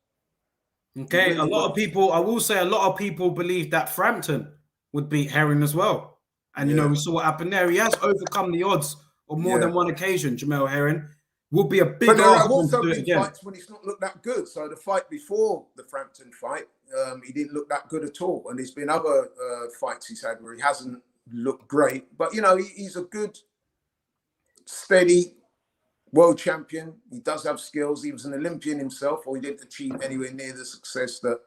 Okay, really a lot of people, I will say a lot of people believe that Frampton would beat Herring as well. And, we saw what happened there. He has overcome the odds on more than one occasion, Jamel Herring. Will be a big but there have also been fights when he's not looked that good. So the fight before the Frampton fight, he didn't look that good at all. And there's been other fights he's had where he hasn't looked great. But, he's a good, steady world champion. He does have skills. He was an Olympian himself, or he didn't achieve anywhere near the success that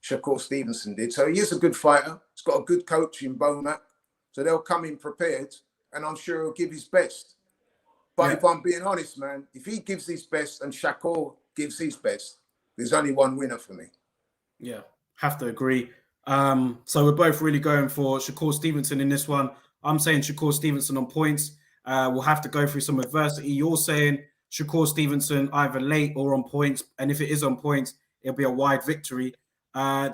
Shakur Stevenson did. So he is a good fighter. He's got a good coach in Bomac. So they'll come in prepared, and I'm sure he'll give his best. But if I'm being honest, man, if he gives his best and Shakur gives his best, there's only one winner for me. Yeah, have to agree. So we're both really going for Shakur Stevenson in this one. I'm saying Shakur Stevenson on points. We'll have to go through some adversity. You're saying Shakur Stevenson either late or on points. And if it is on points, it'll be a wide victory.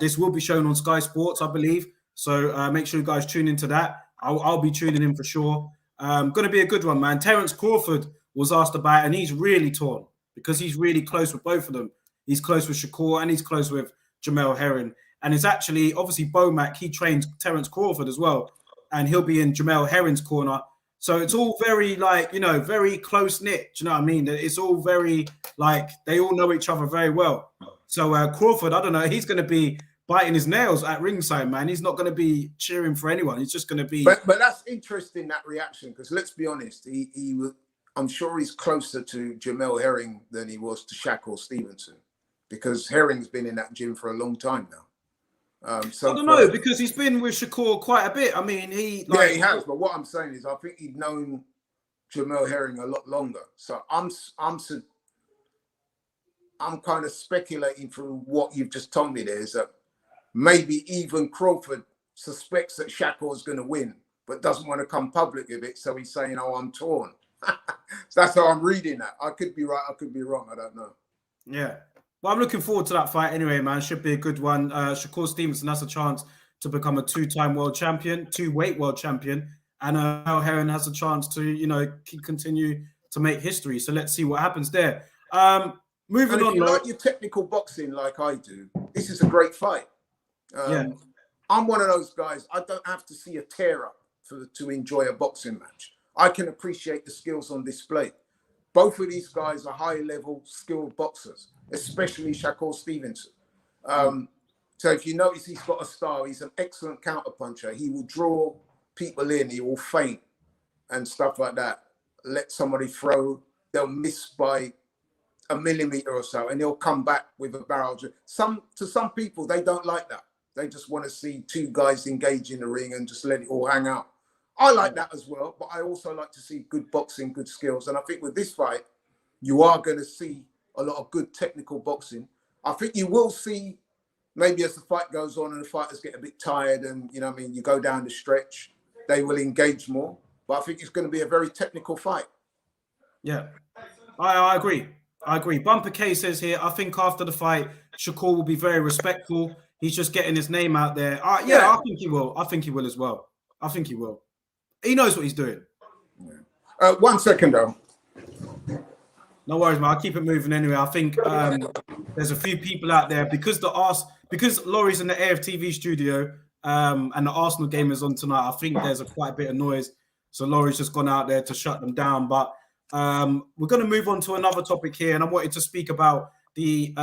This will be shown on Sky Sports, I believe. So make sure you guys tune into that. I'll be tuning in for sure. Going to be a good one, man. Terence Crawford was asked about, and he's really torn because he's really close with both of them. He's close with Shakur and he's close with Jamel Herring. And it's actually, obviously, Bomac, he trains Terence Crawford as well. And he'll be in Jamel Herring's corner. So it's all very, very close-knit. Do you know what I mean? It's all very, they all know each other very well. So Crawford, I don't know, he's going to be biting his nails at ringside, man. He's not going to be cheering for anyone. He's just going to be... But that's interesting, that reaction, because let's be honest, he was, I'm sure he's closer to Jamel Herring than he was to Shakur Stevenson, because Herring's been in that gym for a long time now. So I don't know, because he's been with Shakur quite a bit. I mean, he has. But what I'm saying is, I think he'd known Jamel Herring a lot longer. So I'm kind of speculating through what you've just told me there is that maybe even Crawford suspects that Shakur is going to win, but doesn't want to come public with it. So he's saying, "Oh, I'm torn." So that's how I'm reading that. I could be right. I could be wrong. I don't know. Yeah. Well, I'm looking forward to that fight anyway, man. Should be a good one. Shakur Stevenson has a chance to become a two-time world champion, two-weight world champion. And Herring has a chance to, continue to make history. So let's see what happens there. Moving on. If you like your technical boxing like I do, this is a great fight. I'm one of those guys. I don't have to see a tear up to enjoy a boxing match. I can appreciate the skills on display. Both of these guys are high-level skilled boxers, especially Shakur Stevenson. So if you notice, he's got a style. He's an excellent counterpuncher. He will draw people in. He will feint and stuff like that. Let somebody throw. They'll miss by a millimeter or so, and he'll come back with a barrel. To some people, they don't like that. They just want to see two guys engage in the ring and just let it all hang out. I like that as well, but I also like to see good boxing, good skills. And I think with this fight, you are going to see a lot of good technical boxing. I think you will see, maybe as the fight goes on and the fighters get a bit tired and, you go down the stretch, they will engage more. But I think it's going to be a very technical fight. Yeah, I agree. Bumper K says here, I think after the fight, Shakur will be very respectful. He's just getting his name out there. I think he will. I think he will as well. I think he will. He knows what he's doing. 1 second, though. No worries, man. I'll keep it moving anyway. I think there's a few people out there because Laurie's in the AFTV studio and the Arsenal game is on tonight. I think there's quite a bit of noise. So Laurie's just gone out there to shut them down. But we're going to move on to another topic here. And I wanted to speak about the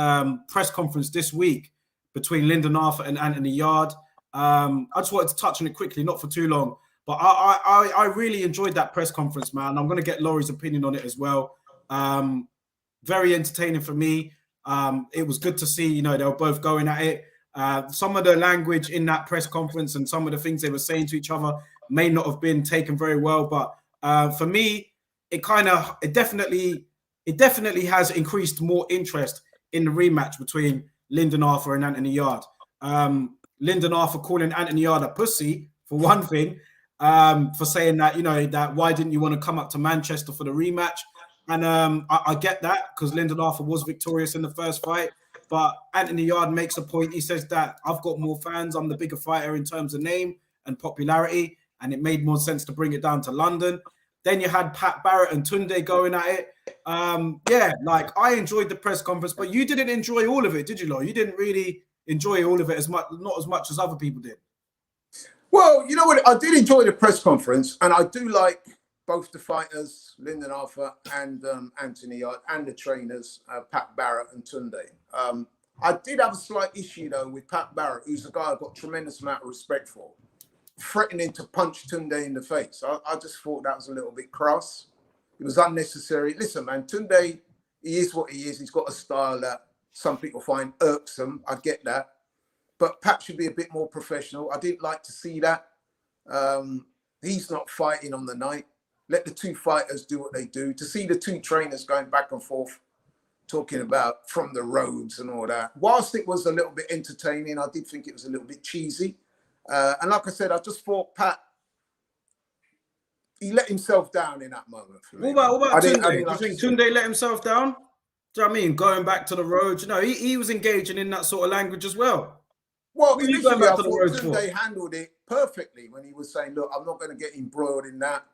press conference this week between Lyndon Arthur and Anthony Yarde. I just wanted to touch on it quickly, not for too long. But I really enjoyed that press conference, man. I'm going to get Laurie's opinion on it as well. Very entertaining for me. It was good to see, they were both going at it. Some of the language in that press conference and some of the things they were saying to each other may not have been taken very well. But for me, it definitely has increased more interest in the rematch between Lyndon Arthur and Anthony Yarde. Lyndon Arthur calling Anthony Yarde a pussy, for one thing. For saying that, that why didn't you want to come up to Manchester for the rematch? And I get that because Lyndon Arthur was victorious in the first fight. But Anthony Yarde makes a point. He says that I've got more fans. I'm the bigger fighter in terms of name and popularity. And it made more sense to bring it down to London. Then you had Pat Barrett and Tunde going at it. I enjoyed the press conference, but you didn't enjoy all of it, did you, Law? You didn't really enjoy all of it not as much as other people did. Well, you know what? I did enjoy the press conference, and I do like both the fighters, Lyndon Arthur and Anthony Yarde, and the trainers, Pat Barrett and Tunde. I did have a slight issue, though, with Pat Barrett, who's a guy I've got a tremendous amount of respect for, threatening to punch Tunde in the face. I just thought that was a little bit crass. It was unnecessary. Listen, man, Tunde, he is what he is. He's got a style that some people find irksome. I get that. But Pat should be a bit more professional. I didn't like to see that. He's not fighting on the night. Let the two fighters do what they do. To see the two trainers going back and forth, talking about from the roads and all that. Whilst it was a little bit entertaining, I did think it was a little bit cheesy. And like I said, I just thought Pat, he let himself down in that moment. For me. What about Tunde? You think Tunde let himself down? Do you know what I mean? Going back to the roads, he was engaging in that sort of language as well. Well, initially, I thought Tunde handled it perfectly when he was saying, look, I'm not going to get embroiled in that.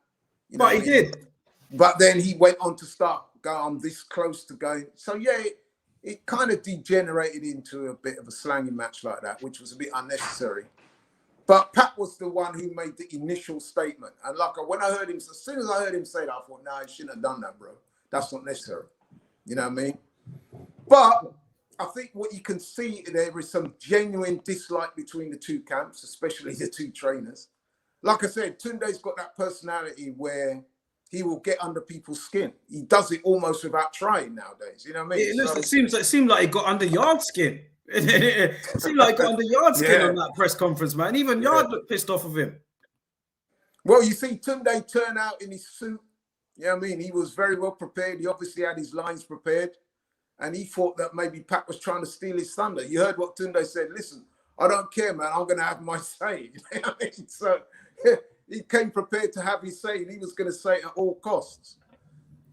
But he did. But then he went on to start going, I'm this close to going. So, yeah, it kind of degenerated into a bit of a slanging match like that, which was a bit unnecessary. But Pat was the one who made the initial statement. And when I heard him, as soon as I heard him say that, I thought, nah, he shouldn't have done that, bro. That's not necessary. You know what I mean? But I think what you can see there is some genuine dislike between the two camps, especially the two trainers. Like I said, Tunde's got that personality where he will get under people's skin. He does it almost without trying nowadays. You know what I mean? It seemed like he got under Yarde's skin. It seemed like he got under Yarde's skin on that press conference, man. Even Yarde looked pissed off of him. Well, you see Tunde turn out in his suit Yeah, I mean, he was very well prepared. He obviously had his lines prepared, and he thought that maybe Pat was trying to steal his thunder. You heard what Tunde said. Listen, I don't care, man. I'm going to have my say. You know what I mean? So he came prepared to have his say, and he was going to say it at all costs.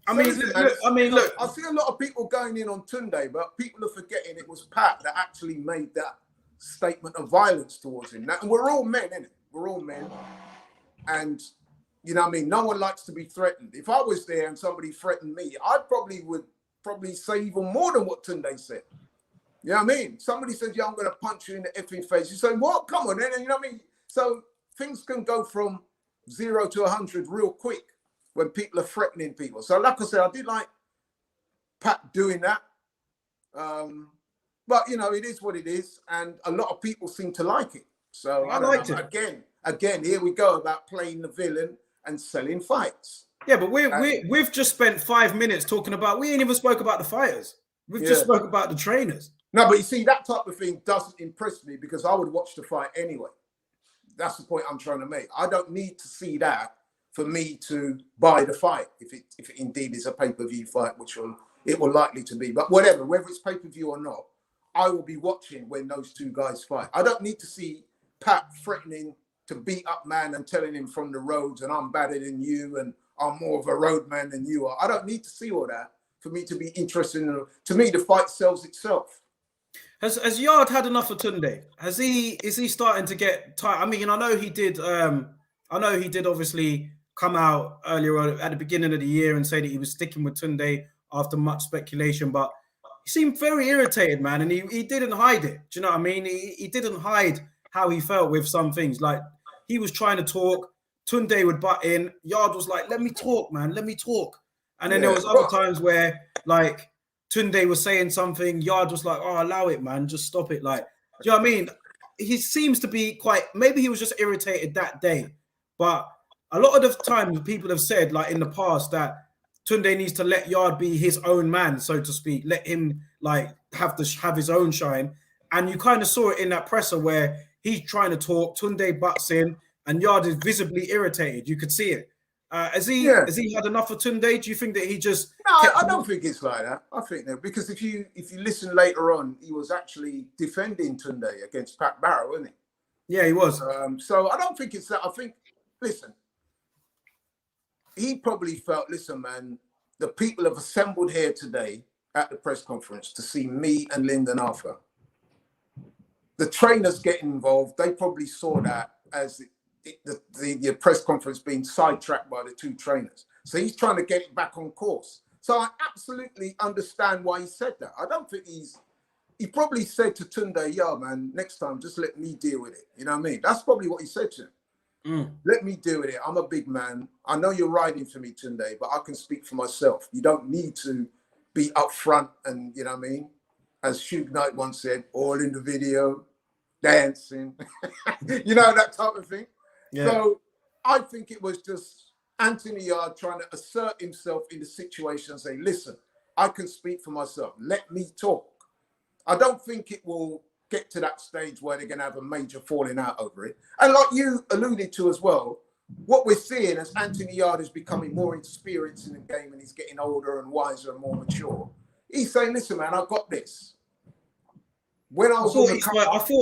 I So mean, listen, look. I see a lot of people going in on Tunde, but people are forgetting it was Pat that actually made that statement of violence towards him. Now, and we're all men, innit? We're all men. And, you know what I mean? No one likes to be threatened. If I was there and somebody threatened me, I would say even more than what Tunde said. You know what I mean? Somebody says, yeah, I'm going to punch you in the effing face. You say, what? Come on, then. You know what I mean? So things can go from 0 to 100 real quick when people are threatening people. So like I said, I did like Pat doing that. But, you know, it is what it is. And a lot of people seem to like it. So I liked it. Again, here we go about playing the villain and selling fights. Yeah, but we've just spent 5 minutes talking about, we ain't even spoke about the fighters. We've just spoke about the trainers. No, but you see, that type of thing doesn't impress me because I would watch the fight anyway. That's the point I'm trying to make. I don't need to see that for me to buy the fight, if it indeed is a pay-per-view fight, which it will likely to be. But whatever, whether it's pay-per-view or not, I will be watching when those two guys fight. I don't need to see Pat threatening to beat up man and telling him from the roads and I'm better than you and I'm more of a road man than you are. I don't need to see all that for me to be interested in it. To me, the fight sells itself. Has Yard had enough of Tunde? Is he starting to get tired? I mean, I know he did obviously come out earlier on at the beginning of the year and say that he was sticking with Tunde after much speculation, but he seemed very irritated, man, and he didn't hide it. Do you know what I mean? He didn't hide how he felt with some things. Like, he was trying to talk, Tunde would butt in, Yard was like, let me talk, man, let me talk. And then there was other times where, like, Tunde was saying something, Yard was like, oh, allow it, man, just stop it. Like, do you know what I mean? He seems to be maybe he was just irritated that day. But a lot of the time, people have said, like, in the past, that Tunde needs to let Yard be his own man, so to speak. Let him, like, have his own shine. And you kind of saw it in that presser where he's trying to talk, Tunde butts in, and Yard is visibly irritated. You could see it. Has he had enough of Tunde? Do you think that he just... No, I don't think it's like that. I think that because if you listen later on, he was actually defending Tunde against Pat Barrow, wasn't he? Yeah, he was. So I don't think it's that. I think, listen, he probably felt, listen, man, the people have assembled here today at the press conference to see me and Lyndon Arthur. The trainers getting involved, they probably saw that as the press conference being sidetracked by the two trainers. So he's trying to get it back on course. So I absolutely understand why he said that. I don't think he probably said to Tunde, yeah, man, next time, just let me deal with it. You know what I mean? That's probably what he said to him. Let me deal with it. I'm a big man. I know you're riding for me, Tunde, but I can speak for myself. You don't need to be upfront and, you know what I mean? As Suge Knight once said, all in the video, dancing, you know, that type of thing. Yeah. So I think it was just Anthony Yard trying to assert himself in the situation and say, listen, I can speak for myself. Let me talk. I don't think it will get to that stage where they're going to have a major falling out over it. And like you alluded to as well, what we're seeing as Anthony Yard is becoming more experienced in the game and he's getting older and wiser and more mature, he's saying, listen, man, I got this. When I thought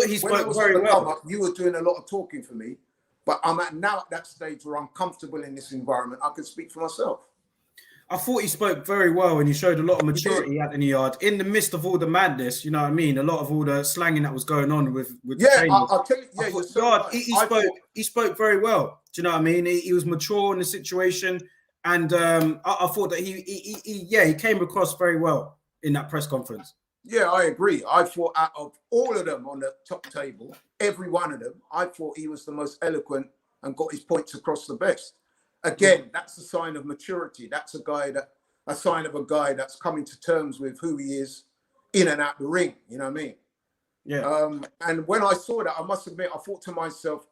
he spoke very well. You were doing a lot of talking for me, but I'm now at that stage where I'm comfortable in this environment. I can speak for myself. I thought he spoke very well and he showed a lot of maturity at the yard in the midst of all the madness. You know what I mean? A lot of all the slanging that was going on with I'll tell you. He spoke very well. Do you know what I mean? He was mature in the situation, and I thought that he came across very well in that press conference. Yeah, I agree. I thought out of all of them on the top table, every one of them, I thought he was the most eloquent and got his points across the best. Again, that's a sign of maturity. That's a sign of a guy that's coming to terms with who he is in and out the ring. You know what I mean? Yeah. And when I saw that, I must admit, I thought to myself,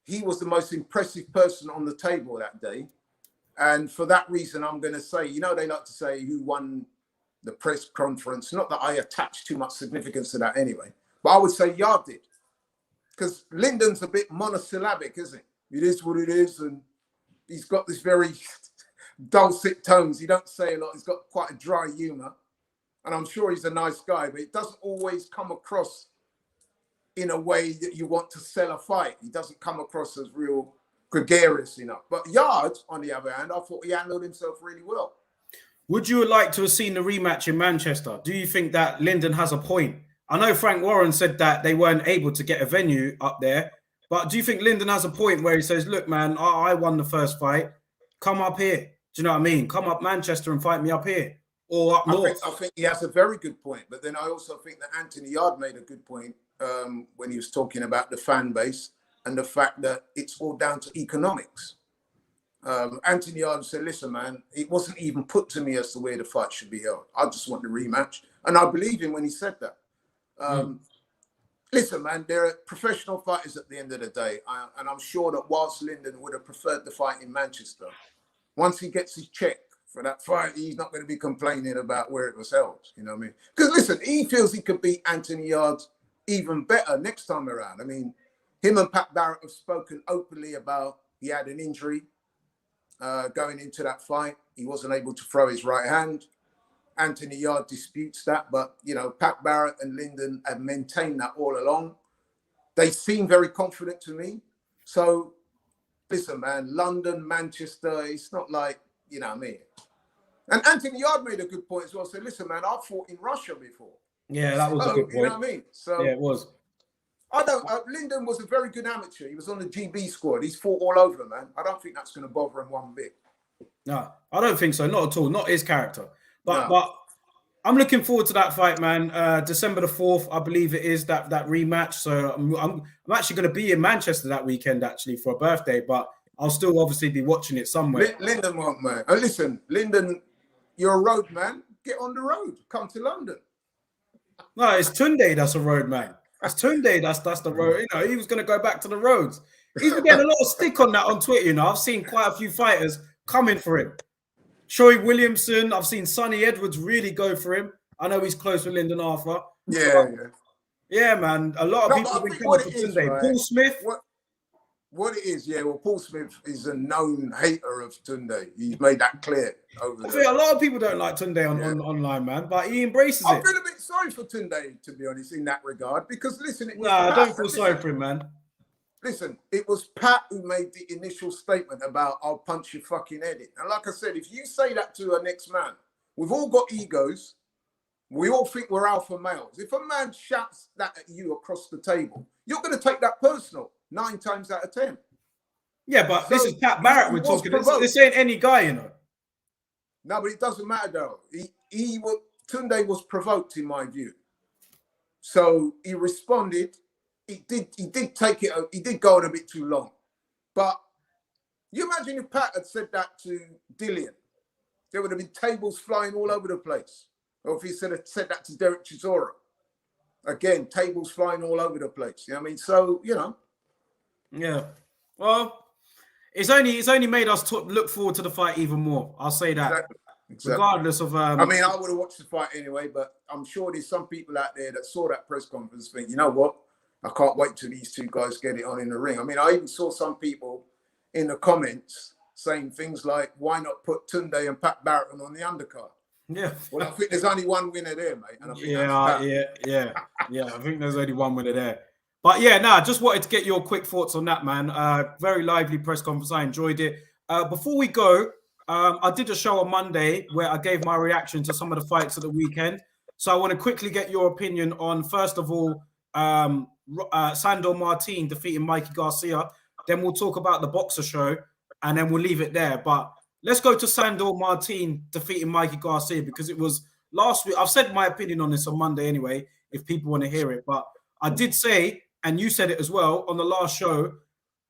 he was the most impressive person on the table that day. And for that reason, I'm going to say, you know, they like to say who won the press conference. Not that I attach too much significance to that anyway, but I would say Yard did. Because Lyndon's a bit monosyllabic, isn't it? It is what it is. And he's got this very dulcet tones. He don't say a lot. He's got quite a dry humour. And I'm sure he's a nice guy, but it doesn't always come across in a way that you want to sell a fight. He doesn't come across as real gregarious enough. But Yarde, on the other hand, I thought he handled himself really well. Would you like to have seen the rematch in Manchester? Do you think that Lyndon has a point? I know Frank Warren said that they weren't able to get a venue up there, but do you think Lyndon has a point where he says, look, man, I won the first fight. Come up here. Do you know what I mean? Come up Manchester and fight me up here or up north. I think he has a very good point. But then I also think that Anthony Yarde made a good point when he was talking about the fan base and the fact that it's all down to economics. Anthony Yarde said, listen, man, it wasn't even put to me as to where the fight should be held. I just want the rematch. And I believe him when he said that. Listen, man, they're professional fighters at the end of the day. And I'm sure that whilst Lyndon would have preferred the fight in Manchester, once he gets his check for that fight, he's not going to be complaining about where it was held. You know what I mean? Because listen, he feels he could beat Anthony Yarde even better next time around. I mean, him and Pat Barrett have spoken openly about he had an injury going into that fight. He wasn't able to throw his right hand. Anthony Yarde disputes that, but, you know, Pat Barrett and Lyndon have maintained that all along. They seem very confident to me. So, listen, man, London, Manchester, it's not like, you know what I mean? And Anthony Yarde made a good point as well. So, listen, man, I fought in Russia before. Yeah, that was a good point. You know what I mean? So, yeah, it was. Lyndon was a very good amateur. He was on the GB squad. He's fought all over, man. I don't think that's going to bother him one bit. No, I don't think so. Not at all. Not his character. But I'm looking forward to that fight, man. December the 4th, I believe it is, that rematch. So I'm actually going to be in Manchester that weekend, actually, for a birthday. But I'll still obviously be watching it somewhere. Lyndon won't, man. Listen, Lyndon, you're a road man. Get on the road. Come to London. No, it's Tunde that's a road man. It's Tunde that's the road. You know, he was going to go back to the roads. He's been getting a lot of stick on that on Twitter. You know, I've seen quite a few fighters coming for him. Shoei Williamson, I've seen Sonny Edwards really go for him. I know he's close with Lyndon Arthur. Yeah, man. A lot of people have been coming for Tunde. Right? Paul Smith. What it is, yeah. Well, Paul Smith is a known hater of Tunde. He's made that clear over there. I think a lot of people don't like Tunde online, man, but he embraces it. I feel a bit sorry for Tunde, to be honest, in that regard, because listen, I don't feel sorry for him, man. Listen, it was Pat who made the initial statement about "I'll punch your fucking head in." And like I said, if you say that to a next man, we've all got egos. We all think we're alpha males. If a man shouts that at you across the table, you're going to take that personal 9 times out of 10. Yeah, but so this is Pat Barrett we're talking. This ain't any guy, you know. No, but it doesn't matter though. Tunde was provoked, in my view. So he responded. He did take it. He did go on a bit too long. But you imagine if Pat had said that to Dillian, there would have been tables flying all over the place. Or if he said that to Derek Chisora, again, tables flying all over the place. You know what I mean? So, you know. Yeah. Well, it's only made us look forward to the fight even more. I'll say that. Exactly. Regardless of... I mean, I would have watched the fight anyway, but I'm sure there's some people out there that saw that press conference think, you know what? I can't wait till these two guys get it on in the ring. I mean, I even saw some people in the comments saying things like, why not put Tunde and Pat Barrett on the undercard? Yeah. Well, I think there's only one winner there, mate. And I think yeah. I think there's only one winner there. But yeah, just wanted to get your quick thoughts on that, man. Very lively press conference. I enjoyed it. Before we go, I did a show on Monday where I gave my reaction to some of the fights of the weekend. So I want to quickly get your opinion on, first of all, Sandor Martin defeating Mikey Garcia. Then we'll talk about the boxer show, and then we'll leave it there. But let's go to Sandor Martin defeating Mikey Garcia, because it was last week. I've said my opinion on this on Monday anyway, if people want to hear it. But I did say, and you said it as well on the last show,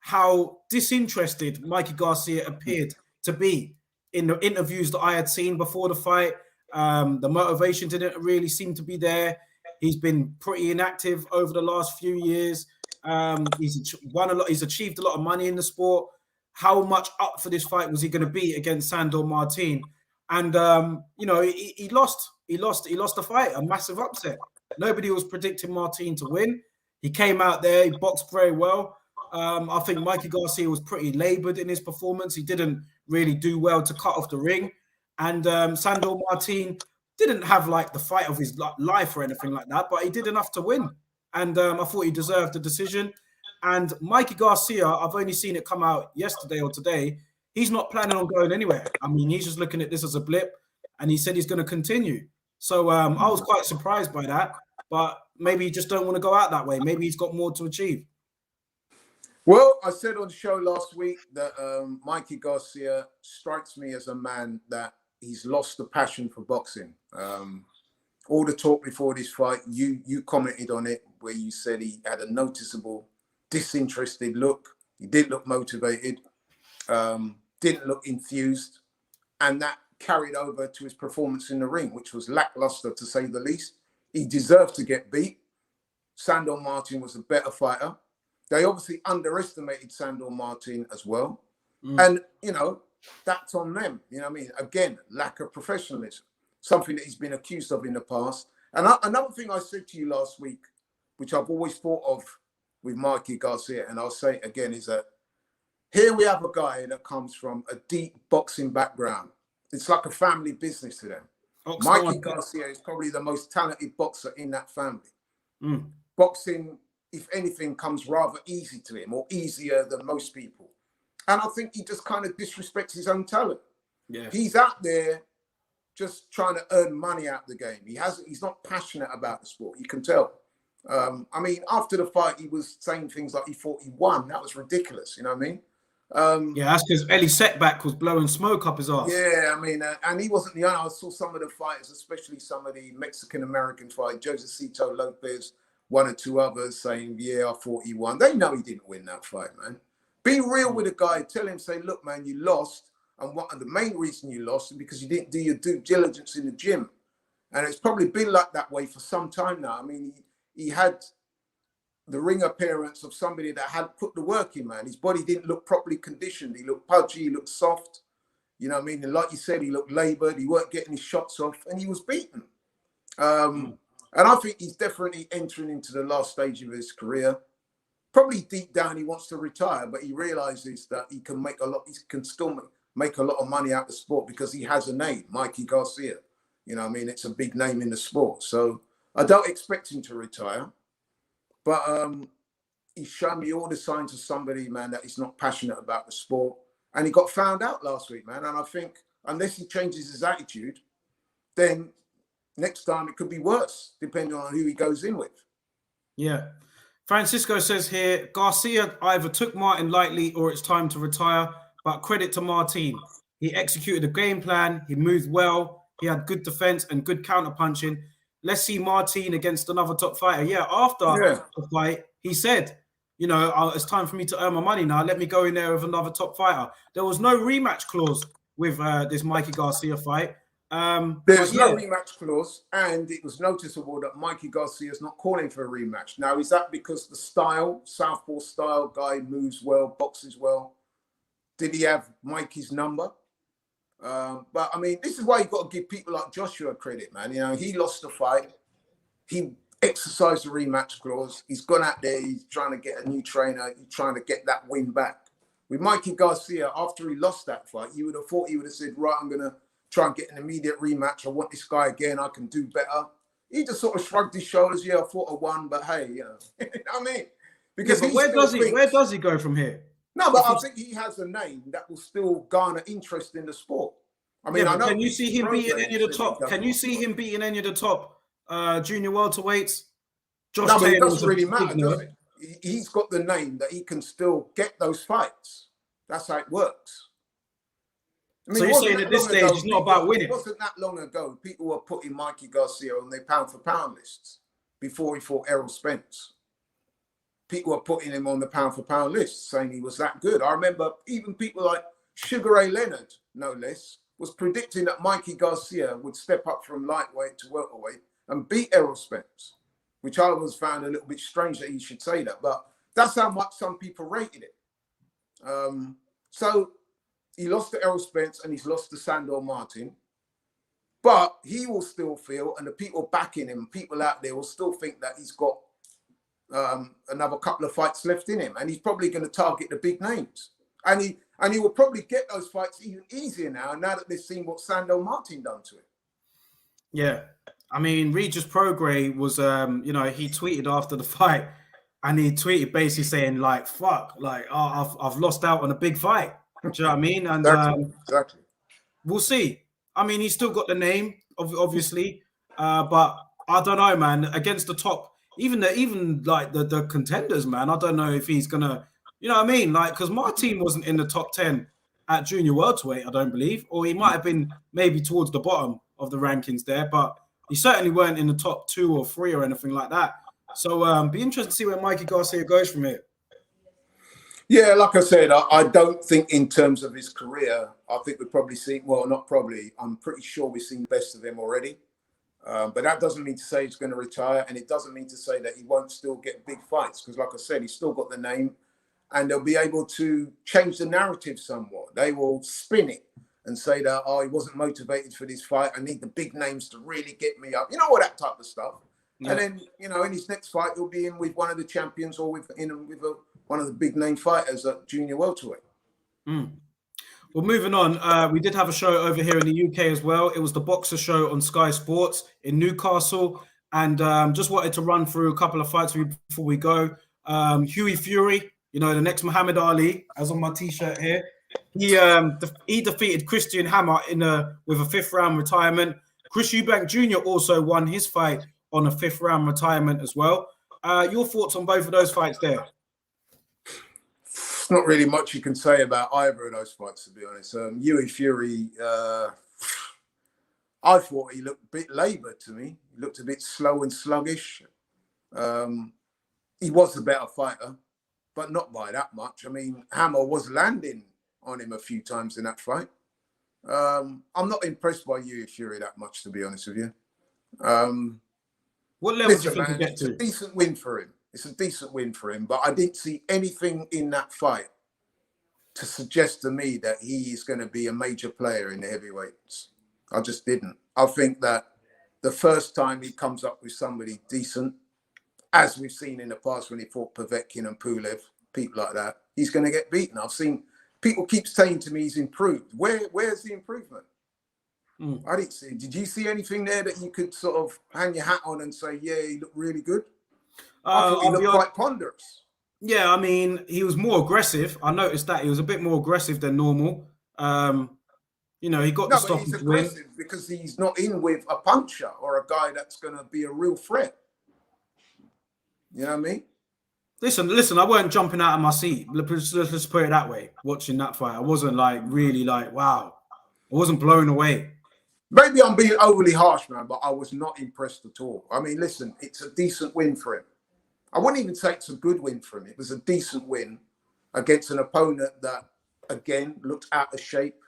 how disinterested Mikey Garcia appeared to be in the interviews that I had seen before the fight. The motivation didn't really seem to be there. He's been pretty inactive over the last few years. He's won a lot. He's achieved a lot of money in the sport. How much up for this fight was he going to be against Sandor Martin? And you know, he lost. He lost the fight, a massive upset. Nobody was predicting Martin to win. He came out there. He boxed very well. I think Mikey Garcia was pretty laboured in his performance. He didn't really do well to cut off the ring. And Sandor Martin didn't have like the fight of his life or anything like that, but he did enough to win. And I thought he deserved the decision. And Mikey Garcia, I've only seen it come out yesterday or today. He's not planning on going anywhere. I mean, he's just looking at this as a blip, and he said he's going to continue. So I was quite surprised by that, but maybe he just don't want to go out that way. Maybe he's got more to achieve. Well, I said on the show last week that Mikey Garcia strikes me as a man that he's lost the passion for boxing. All the talk before this fight, you commented on it, where you said he had a noticeable disinterested look. He didn't look motivated, didn't look enthused, and that carried over to his performance in the ring, which was lackluster to say the least. He deserved to get beat. Sandor Martin was a better fighter. They obviously underestimated Sandor Martin as well. And, you know, that's on them. You know what I mean? Again, lack of professionalism, something that he's been accused of in the past. And another thing I said to you last week, which I've always thought of with Mikey Garcia, and I'll say it again, is that here we have a guy that comes from a deep boxing background. It's like a family business to them. Mikey Garcia is probably the most talented boxer in that family. Boxing, if anything, comes rather easy to him, or easier than most people. And I think he just kind of disrespects his own talent. Yeah. He's out there just trying to earn money out of the game. He's not passionate about the sport. You can tell. I mean, after the fight, he was saying things like he thought he won. That was ridiculous. You know what I mean? Yeah, that's because Eddie Setback was blowing smoke up his ass. Yeah, I mean, and he wasn't the only. I saw some of the fighters, especially some of the Mexican-American fighters, Josecito Lopez, one or two others saying, yeah, I thought he won. They know he didn't win that fight, man. Be real with the guy. Tell him, say, look, man, you lost. And the main reason you lost is because you didn't do your due diligence in the gym. And it's probably been like that way for some time now. I mean, he had the ring appearance of somebody that had put the work in, man. His body didn't look properly conditioned. He looked pudgy, he looked soft. You know what I mean? And like you said, he looked laboured. He weren't getting his shots off, and he was beaten. And I think he's definitely entering into the last stage of his career. Probably deep down, he wants to retire, but he realizes that he can make a lot. He can still make a lot of money out of the sport because he has a name, Mikey Garcia. You know what I mean? It's a big name in the sport. So I don't expect him to retire. But he's shown me all the signs of somebody, man, that he's not passionate about the sport. And he got found out last week, man. And I think unless he changes his attitude, then next time it could be worse, depending on who he goes in with. Yeah. Francisco says here, Garcia either took Martin lightly or it's time to retire. But credit to Martin. He executed a game plan. He moved well. He had good defense and good counter punching. Let's see Martin against another top fighter. Yeah, after the fight, he said, you know, it's time for me to earn my money now. Let me go in there with another top fighter. There was no rematch clause with this Mikey Garcia fight. There's no rematch clause, and it was noticeable that Mikey Garcia is not calling for a rematch. Now, is that because the style, southpaw style guy moves well, boxes well? Did he have Mikey's number? But I mean, this is why you've got to give people like Joshua credit, man. You know, he lost the fight. He exercised the rematch clause. He's gone out there. He's trying to get a new trainer. He's trying to get that win back. With Mikey Garcia, after he lost that fight, you would have thought he would have said, right, I'm going to try and get an immediate rematch. I want this guy again. I can do better. He just sort of shrugged his shoulders. Yeah, I thought I won, but hey, you know, you know what I mean? Because where does he go from here? No, but I think he has a name that will still garner interest in the sport. I mean, I know. Can you see him beating any of the top? Can you see him beating any of the top junior welterweights? No, but it doesn't really matter, does it? He's got the name that he can still get those fights. That's how it works. I mean, so you're saying at this stage it's not about winning? It wasn't that long ago. People were putting Mikey Garcia on their pound-for-pound lists before he fought Errol Spence. People were putting him on the pound-for-pound list, saying he was that good. I remember even people like Sugar Ray Leonard, no less, was predicting that Mikey Garcia would step up from lightweight to welterweight and beat Errol Spence, which I always found a little bit strange that he should say that. But that's how much some people rated it. So he lost to Errol Spence and he's lost to Sandor Martin. But he will still feel, and the people backing him, people out there will still think that he's got another couple of fights left in him, and he's probably going to target the big names. And And he will probably get those fights even easier now that they've seen what Sandor Martin done to him. Yeah. I mean, Regis Prograis was, you know, he tweeted after the fight, and he tweeted basically saying, like, fuck, like, oh, I've lost out on a big fight. Do you know what I mean? And Exactly. we'll see. I mean, he's still got the name, obviously, but I don't know, man. Against the top, even like the contenders, man, I don't know if he's gonna, you know what I mean? Like, because Martin wasn't in the top 10 at junior welterweight, I don't believe, or he might have been maybe towards the bottom of the rankings there, but he certainly weren't in the top 2 or 3 or anything like that. So, be interested to see where Mikey Garcia goes from here. Yeah, like I said, I don't think in terms of his career, I think we've probably seen, well, not probably, I'm pretty sure we've seen the best of him already. But that doesn't mean to say he's going to retire, and it doesn't mean to say that he won't still get big fights, because like I said, he's still got the name, and they'll be able to change the narrative somewhat. They will spin it and say that, oh, he wasn't motivated for this fight. I need the big names to really get me up. You know, all that type of stuff. Yeah. And then, you know, in his next fight, he'll be in with one of the champions or with one of the big name fighters at junior welterweight. Mm. Well, moving on, we did have a show over here in the UK as well. It was the Boxer Show on Sky Sports in Newcastle. And just wanted to run through a couple of fights before we go. Hughie Fury, you know, the next Muhammad Ali, as on my T-shirt here. He defeated Christian Hammer with a 5th round retirement. Chris Eubank Jr. also won his fight on a 5th round retirement as well. Your thoughts on both of those fights there? It's not really much you can say about either of those fights, to be honest. Hughie Fury, I thought he looked a bit laboured to me. He looked a bit slow and sluggish. He was the better fighter, but not by that much. I mean, Hammer was landing on him a few times in that fight. I'm not impressed by Hughie Fury that much, to be honest with you. What level do you think he gets to? It's a decent win for him. It's a decent win for him, but I didn't see anything in that fight to suggest to me that he is going to be a major player in the heavyweights. I just didn't. I think that the first time he comes up with somebody decent, as we've seen in the past when he fought Povetkin and Pulev, people like that, he's going to get beaten. I've seen people keep saying to me he's improved. Where's the improvement? I didn't see. Did you see anything there that you could sort of hang your hat on and say, yeah, he looked really good? I thought he looked quite ponderous. Yeah, I mean, he was more aggressive. I noticed that he was a bit more aggressive than normal. You know, he got the stop. He's aggressive because he's not in with a puncher or a guy that's going to be a real threat. You know what I mean? Listen, I weren't jumping out of my seat. Let's put it that way. Watching that fight, I wasn't like really like, wow. I wasn't blown away. Maybe I'm being overly harsh, man, but I was not impressed at all. I mean, listen, it's a decent win for him. I wouldn't even say it's a good win for him. It was a decent win against an opponent that, again, looked out of shape.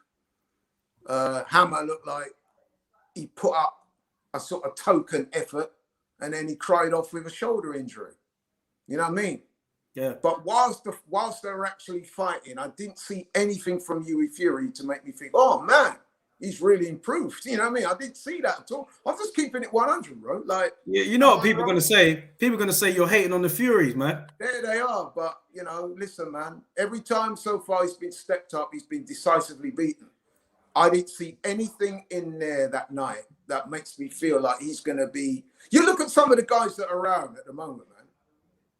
Hammer looked like he put up a sort of token effort and then he cried off with a shoulder injury. You know what I mean? Yeah. But whilst they were actually fighting, I didn't see anything from Hughie Fury to make me think, oh, man, he's really improved. You know what I mean? I didn't see that at all. I'm just keeping it 100, bro. Like, yeah, you know what people are going to say? People are going to say you're hating on the Furies, man. There they are. But, you know, listen, man, every time so far he's been stepped up, he's been decisively beaten. I didn't see anything in there that night that makes me feel like he's going to be... You look at some of the guys that are around at the moment, man,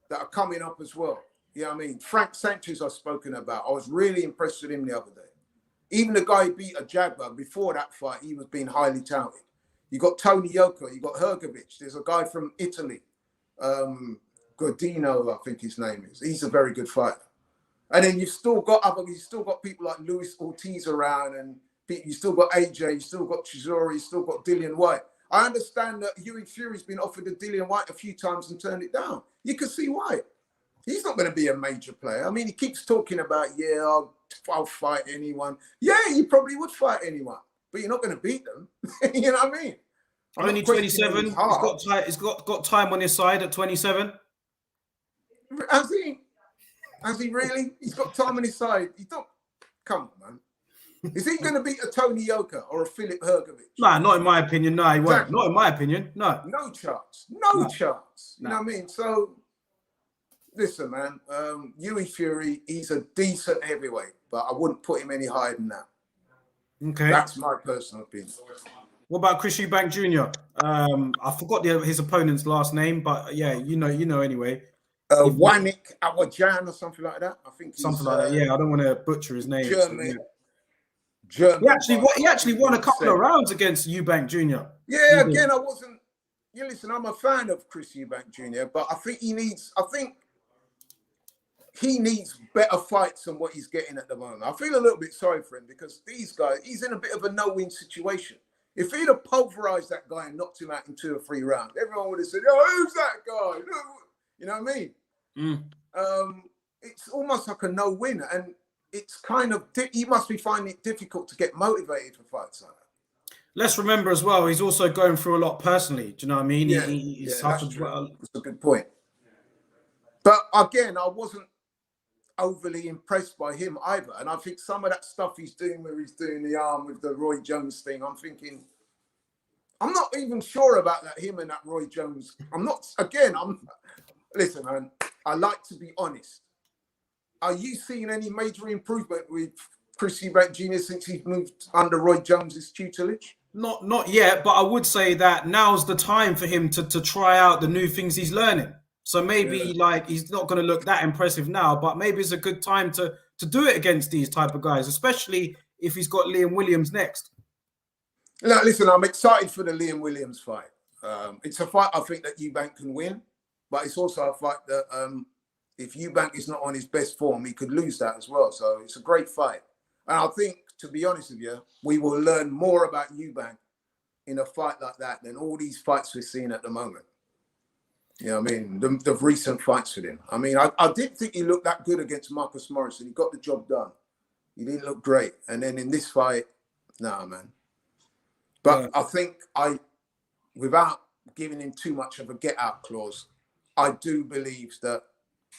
that are coming up as well. You know what I mean? Frank Sanchez I've spoken about. I was really impressed with him the other day. Even the guy who beat a Jaguar, before that fight, he was being highly touted. You got Tony Yoka, you got Hergovic. There's a guy from Italy, Godino, I think his name is. He's a very good fighter. And then you've still got people like Luis Ortiz around, and you still got AJ, you still got Chisora, you still got Dillian Whyte. I understand that Hughie Fury's been offered a Dillian Whyte a few times and turned it down. You can see why. He's not going to be a major player. I mean, he keeps talking about, yeah, I'll fight anyone. Yeah, you probably would fight anyone, but you're not going to beat them. You know what I mean? Only 27. He's got time on his side at 27. Has he? Has he really? He's got time on his side. Come on, man. Is he going to beat a Tony Yoka or a Philip Hergovic? Nah, not in my opinion. No, he won't. Not in my opinion. No. No chance. No chance. You know what I mean? So, Listen, man, Hughie Fury, he's a decent heavyweight, but I wouldn't put him any higher than that. Okay. That's my personal opinion. What about Chris Eubank Jr.? I forgot his opponent's last name, but yeah, you know anyway. Wanik Awajan or something like that. I think something like that. Yeah, I don't want to butcher his name. German. So, yeah. He actually won a couple of rounds against Eubank Jr. Yeah, again, I wasn't. You listen, I'm a fan of Chris Eubank Jr., but I think he needs better fights than what he's getting at the moment. I feel a little bit sorry for him because these guys, he's in a bit of a no-win situation. If he'd have pulverized that guy and knocked him out in 2 or 3 rounds, everyone would have said, "Oh, who's that guy?" You know what I mean? It's almost like a no-win, and it's kind of he must be finding it difficult to get motivated for fights like that. Let's remember as well, he's also going through a lot personally. Do you know what I mean? Yeah, He's that's suffered well. That's a good point. But again, I wasn't overly impressed by him either. And I think some of that stuff he's doing where he's doing the arm with the Roy Jones thing, I'm thinking, I'm not even sure about that, him and that Roy Jones. Listen, man, I like to be honest. Are you seeing any major improvement with Chris Eubank Jr. since he's moved under Roy Jones's tutelage? Not yet, but I would say that now's the time for him to try out the new things he's learning. So maybe he's not going to look that impressive now, but maybe it's a good time to do it against these type of guys, especially if he's got Liam Williams next. Now, listen, I'm excited for the Liam Williams fight. It's a fight I think that Eubank can win, but it's also a fight that if Eubank is not on his best form, he could lose that as well. So it's a great fight. And I think, to be honest with you, we will learn more about Eubank in a fight like that than all these fights we're seeing at the moment. You know what I mean? The recent fights with him. I mean, I didn't think he looked that good against Marcus Morrison. He got the job done. He didn't look great. And then in this fight, nah, man. But I think without giving him too much of a get-out clause, I do believe that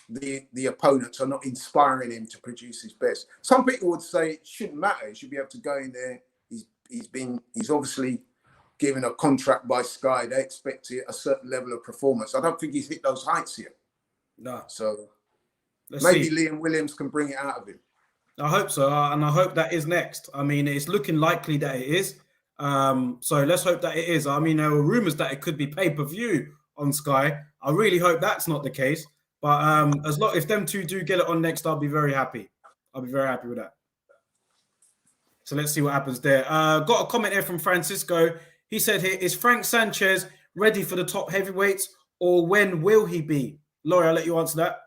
the opponents are not inspiring him to produce his best. Some people would say it shouldn't matter. He should be able to go in there. He's obviously given a contract by Sky. They expect a certain level of performance. I don't think he's hit those heights yet. No. So maybe Liam Williams can bring it out of him. I hope so, and I hope that is next. I mean, it's looking likely that it is. So let's hope that it is. I mean, there were rumors that it could be pay-per-view on Sky. I really hope that's not the case. But if them two do get it on next, I'll be very happy. I'll be very happy with that. So let's see what happens there. Got a comment here from Francisco. He said here, is Frank Sanchez ready for the top heavyweights, or when will he be? Laurie, I'll let you answer that.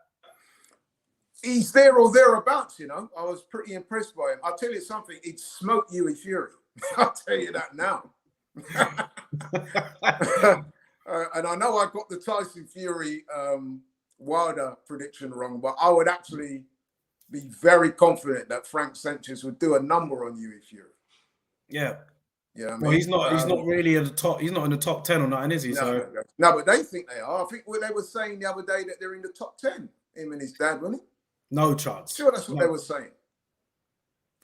He's there or thereabouts, you know. I was pretty impressed by him. I'll tell you something, he'd smoke Hughie Fury. I'll tell you that now. And I know I got the Tyson Fury Wilder prediction wrong, but I would actually be very confident that Frank Sanchez would do a number on Hughie Fury. Yeah. Yeah, I mean, well, he's not really at the top. He's not in the top 10 or nothing, is he? No, but they think they are. I think they were saying the other day that they're in the top 10. Him and his dad, wasn't it? No chance. Sure, that's what they were saying.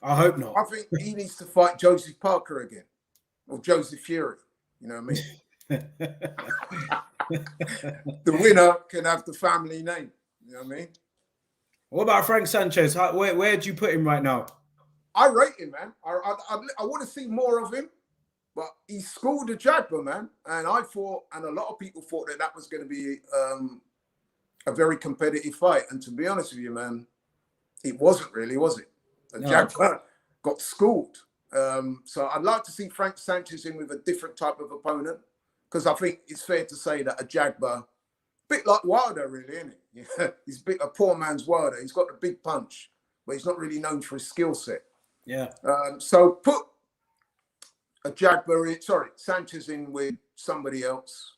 I hope not. I think he needs to fight Joseph Parker again, or Joseph Fury. You know what I mean? The winner can have the family name. You know what I mean? What about Frank Sanchez? Where do you put him right now? I rate him, man. I want to see more of him, but he schooled a Jagba, man. And I thought, and a lot of people thought that was going to be a very competitive fight. And to be honest with you, man, it wasn't really, was it? Jagba got schooled. So I'd like to see Frank Sanchez in with a different type of opponent, because I think it's fair to say that a Jagba, a bit like Wilder, really, isn't it? Yeah, he's a poor man's Wilder. He's got the big punch, but he's not really known for his skill set. Yeah. So put Sanchez in with somebody else.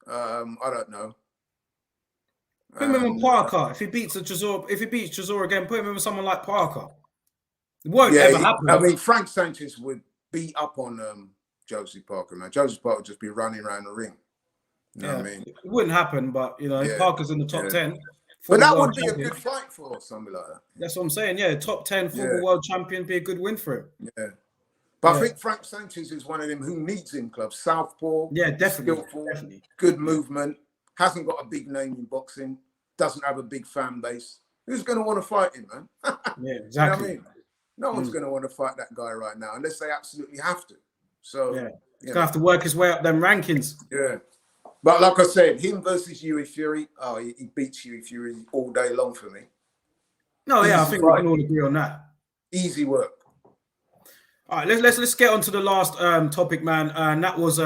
I don't know. Put him in with Parker. If he beats Chisora again, put him in with someone like Parker. It won't ever happen. I mean, Frank Sanchez would beat up on Josie Parker, man. Josie Parker would just be running around the ring. You know what I mean? It wouldn't happen, but if Parker's in the top 10. But that would be a good fight for somebody like that. That's what I'm saying. Yeah, top 10 former world champion, be a good win for him. Yeah. But I think Frank Sanchez is one of them who needs him clubs. Southpaw. Yeah, definitely. Skillful, good movement. Hasn't got a big name in boxing. doesn't have a big fan base. Who's going to want to fight him, man? Yeah, exactly. You know what I mean? No one's going to want to fight that guy right now unless they absolutely have to. So yeah, he's gonna have to work his way up them rankings. Yeah, but like I said, him versus Hughie Fury. Oh, he beats Hughie Fury all day long for me. No, yeah, I Easy think fight. we can all agree on that. Easy work. All right, let's get on to the last topic, man. And that was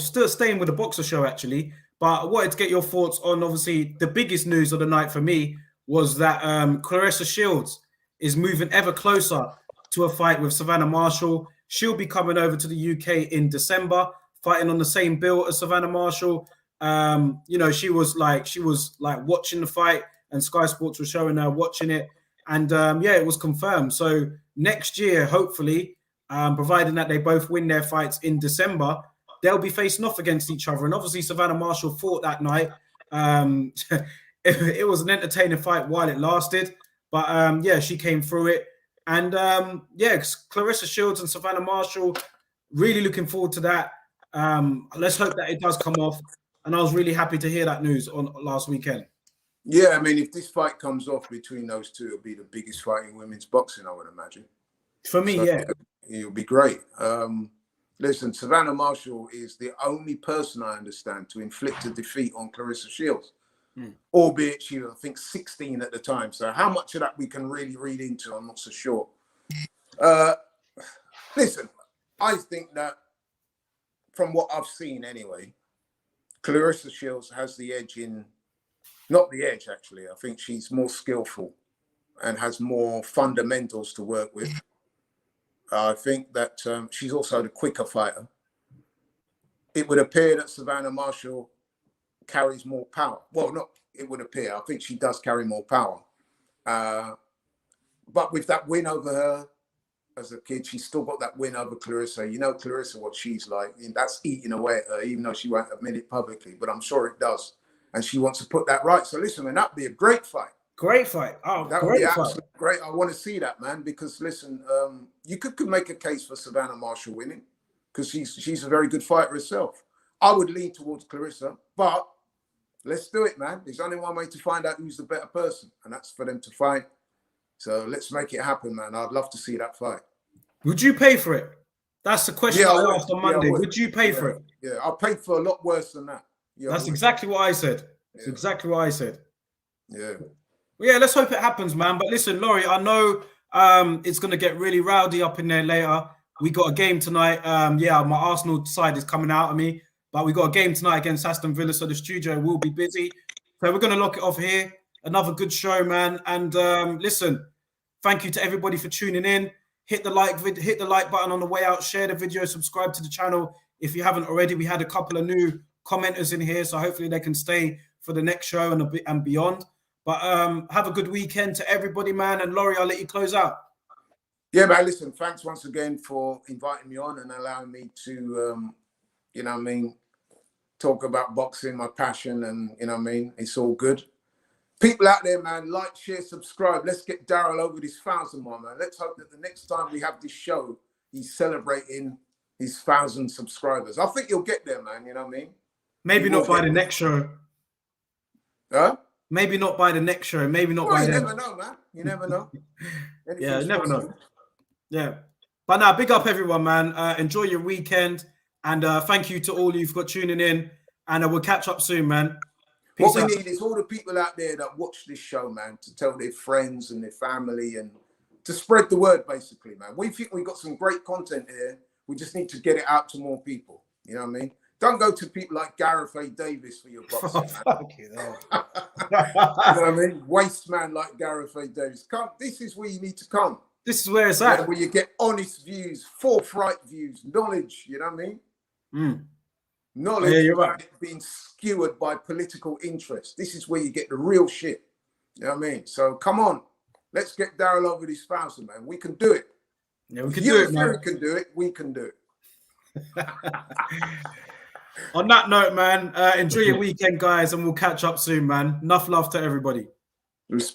still staying with the boxer show actually. But I wanted to get your thoughts on obviously the biggest news of the night for me was that Claressa Shields is moving ever closer to a fight with Savannah Marshall. She'll be coming over to the UK in December, fighting on the same bill as Savannah Marshall. You know, she was like watching the fight, and Sky Sports was showing her watching it, and yeah, it was confirmed. So next year, hopefully, providing that they both win their fights in December, they'll be facing off against each other. And obviously, Savannah Marshall fought that night. It was an entertaining fight while it lasted, but yeah, she came through it. And yeah, Claressa Shields and Savannah Marshall, really looking forward to that. Let's hope that it does come off. And I was really happy to hear that news on last weekend. Yeah, I mean, if this fight comes off between those two, it'll be the biggest fight in women's boxing, I would imagine. For me, so, yeah. It'll be great. Listen, Savannah Marshall is the only person I understand to inflict a defeat on Claressa Shields. Albeit she was, I think, 16 at the time. So how much of that we can really read into, I'm not so sure. Listen, I think that from what I've seen anyway, Claressa Shields has the edge in, not the edge actually, I think she's more skillful and has more fundamentals to work with. I think that she's also the quicker fighter. It would appear that Savannah Marshall carries more power. Well, not it would appear. I think she does carry more power. But with that win over her as a kid, she's still got that win over Claressa. You know, Claressa, what she's like, and that's eating away at her, even though she won't admit it publicly, but I'm sure it does. And she wants to put that right. So listen, man, that'd be a great fight. Great fight. Oh, that would be absolutely great. I want to see that, man, because listen, you could make a case for Savannah Marshall winning because she's a very good fighter herself. I would lean towards Claressa, but let's do it, man. There's only one way to find out who's the better person, and that's for them to fight. So let's make it happen, man. I'd love to see that fight. Would you pay for it? That's the question I asked on Monday. Would you pay for it? Yeah, I paid for a lot worse than that. Yeah, that's exactly what I said. It's exactly what I said. Yeah. Well, yeah, let's hope it happens, man. But listen, Laurie, I know it's going to get really rowdy up in there later. We got a game tonight. Yeah, my Arsenal side is coming out of me. But we got a game tonight against Aston Villa, so the studio will be busy. So we're going to lock it off here. Another good show, man. And listen, thank you to everybody for tuning in. Hit the like button on the way out. Share the video. Subscribe to the channel if you haven't already. We had a couple of new commenters in here, so hopefully they can stay for the next show and beyond. But have a good weekend to everybody, man. And Laurie, I'll let you close out. Yeah, man. Listen, thanks once again for inviting me on and allowing me to, you know what I mean, talk about boxing, my passion, and, you know what I mean, it's all good. People out there, man, like, share, subscribe. Let's get Daryl over this 1,000 mark, man. Let's hope that the next time we have this show, he's celebrating his 1,000 subscribers. I think you'll get there, man. You know what I mean? Maybe not by the next show. Huh? Maybe not by the next show. Maybe not by you then. never know, man. You never know. Yeah, you never know. Yeah. But now, big up everyone, man. Enjoy your weekend. And thank you to all you for tuning in. And we'll catch up soon, man. Peace what out. we need is all the people out there that watch this show, man, to tell their friends and their family and to spread the word, basically, man. We think we've got some great content here. We just need to get it out to more people. You know what I mean? Don't go to people like Gareth A. Davis for your boxing, man. You know what I mean? Waste man like Gareth A. Davis. Come, this is where you need to come. This is where it's at. Where you get honest views, forthright views, knowledge, you know what I mean? Knowledge without it being skewered by political interest. This is where you get the real shit. You know what I mean? So come on. Let's get Daryl over this 1,000, man. We can do it. Yeah, we can do it, man. If you can do it, we can do it. On that note, man, enjoy your weekend, guys, and we'll catch up soon, man. Enough love to everybody. Respect.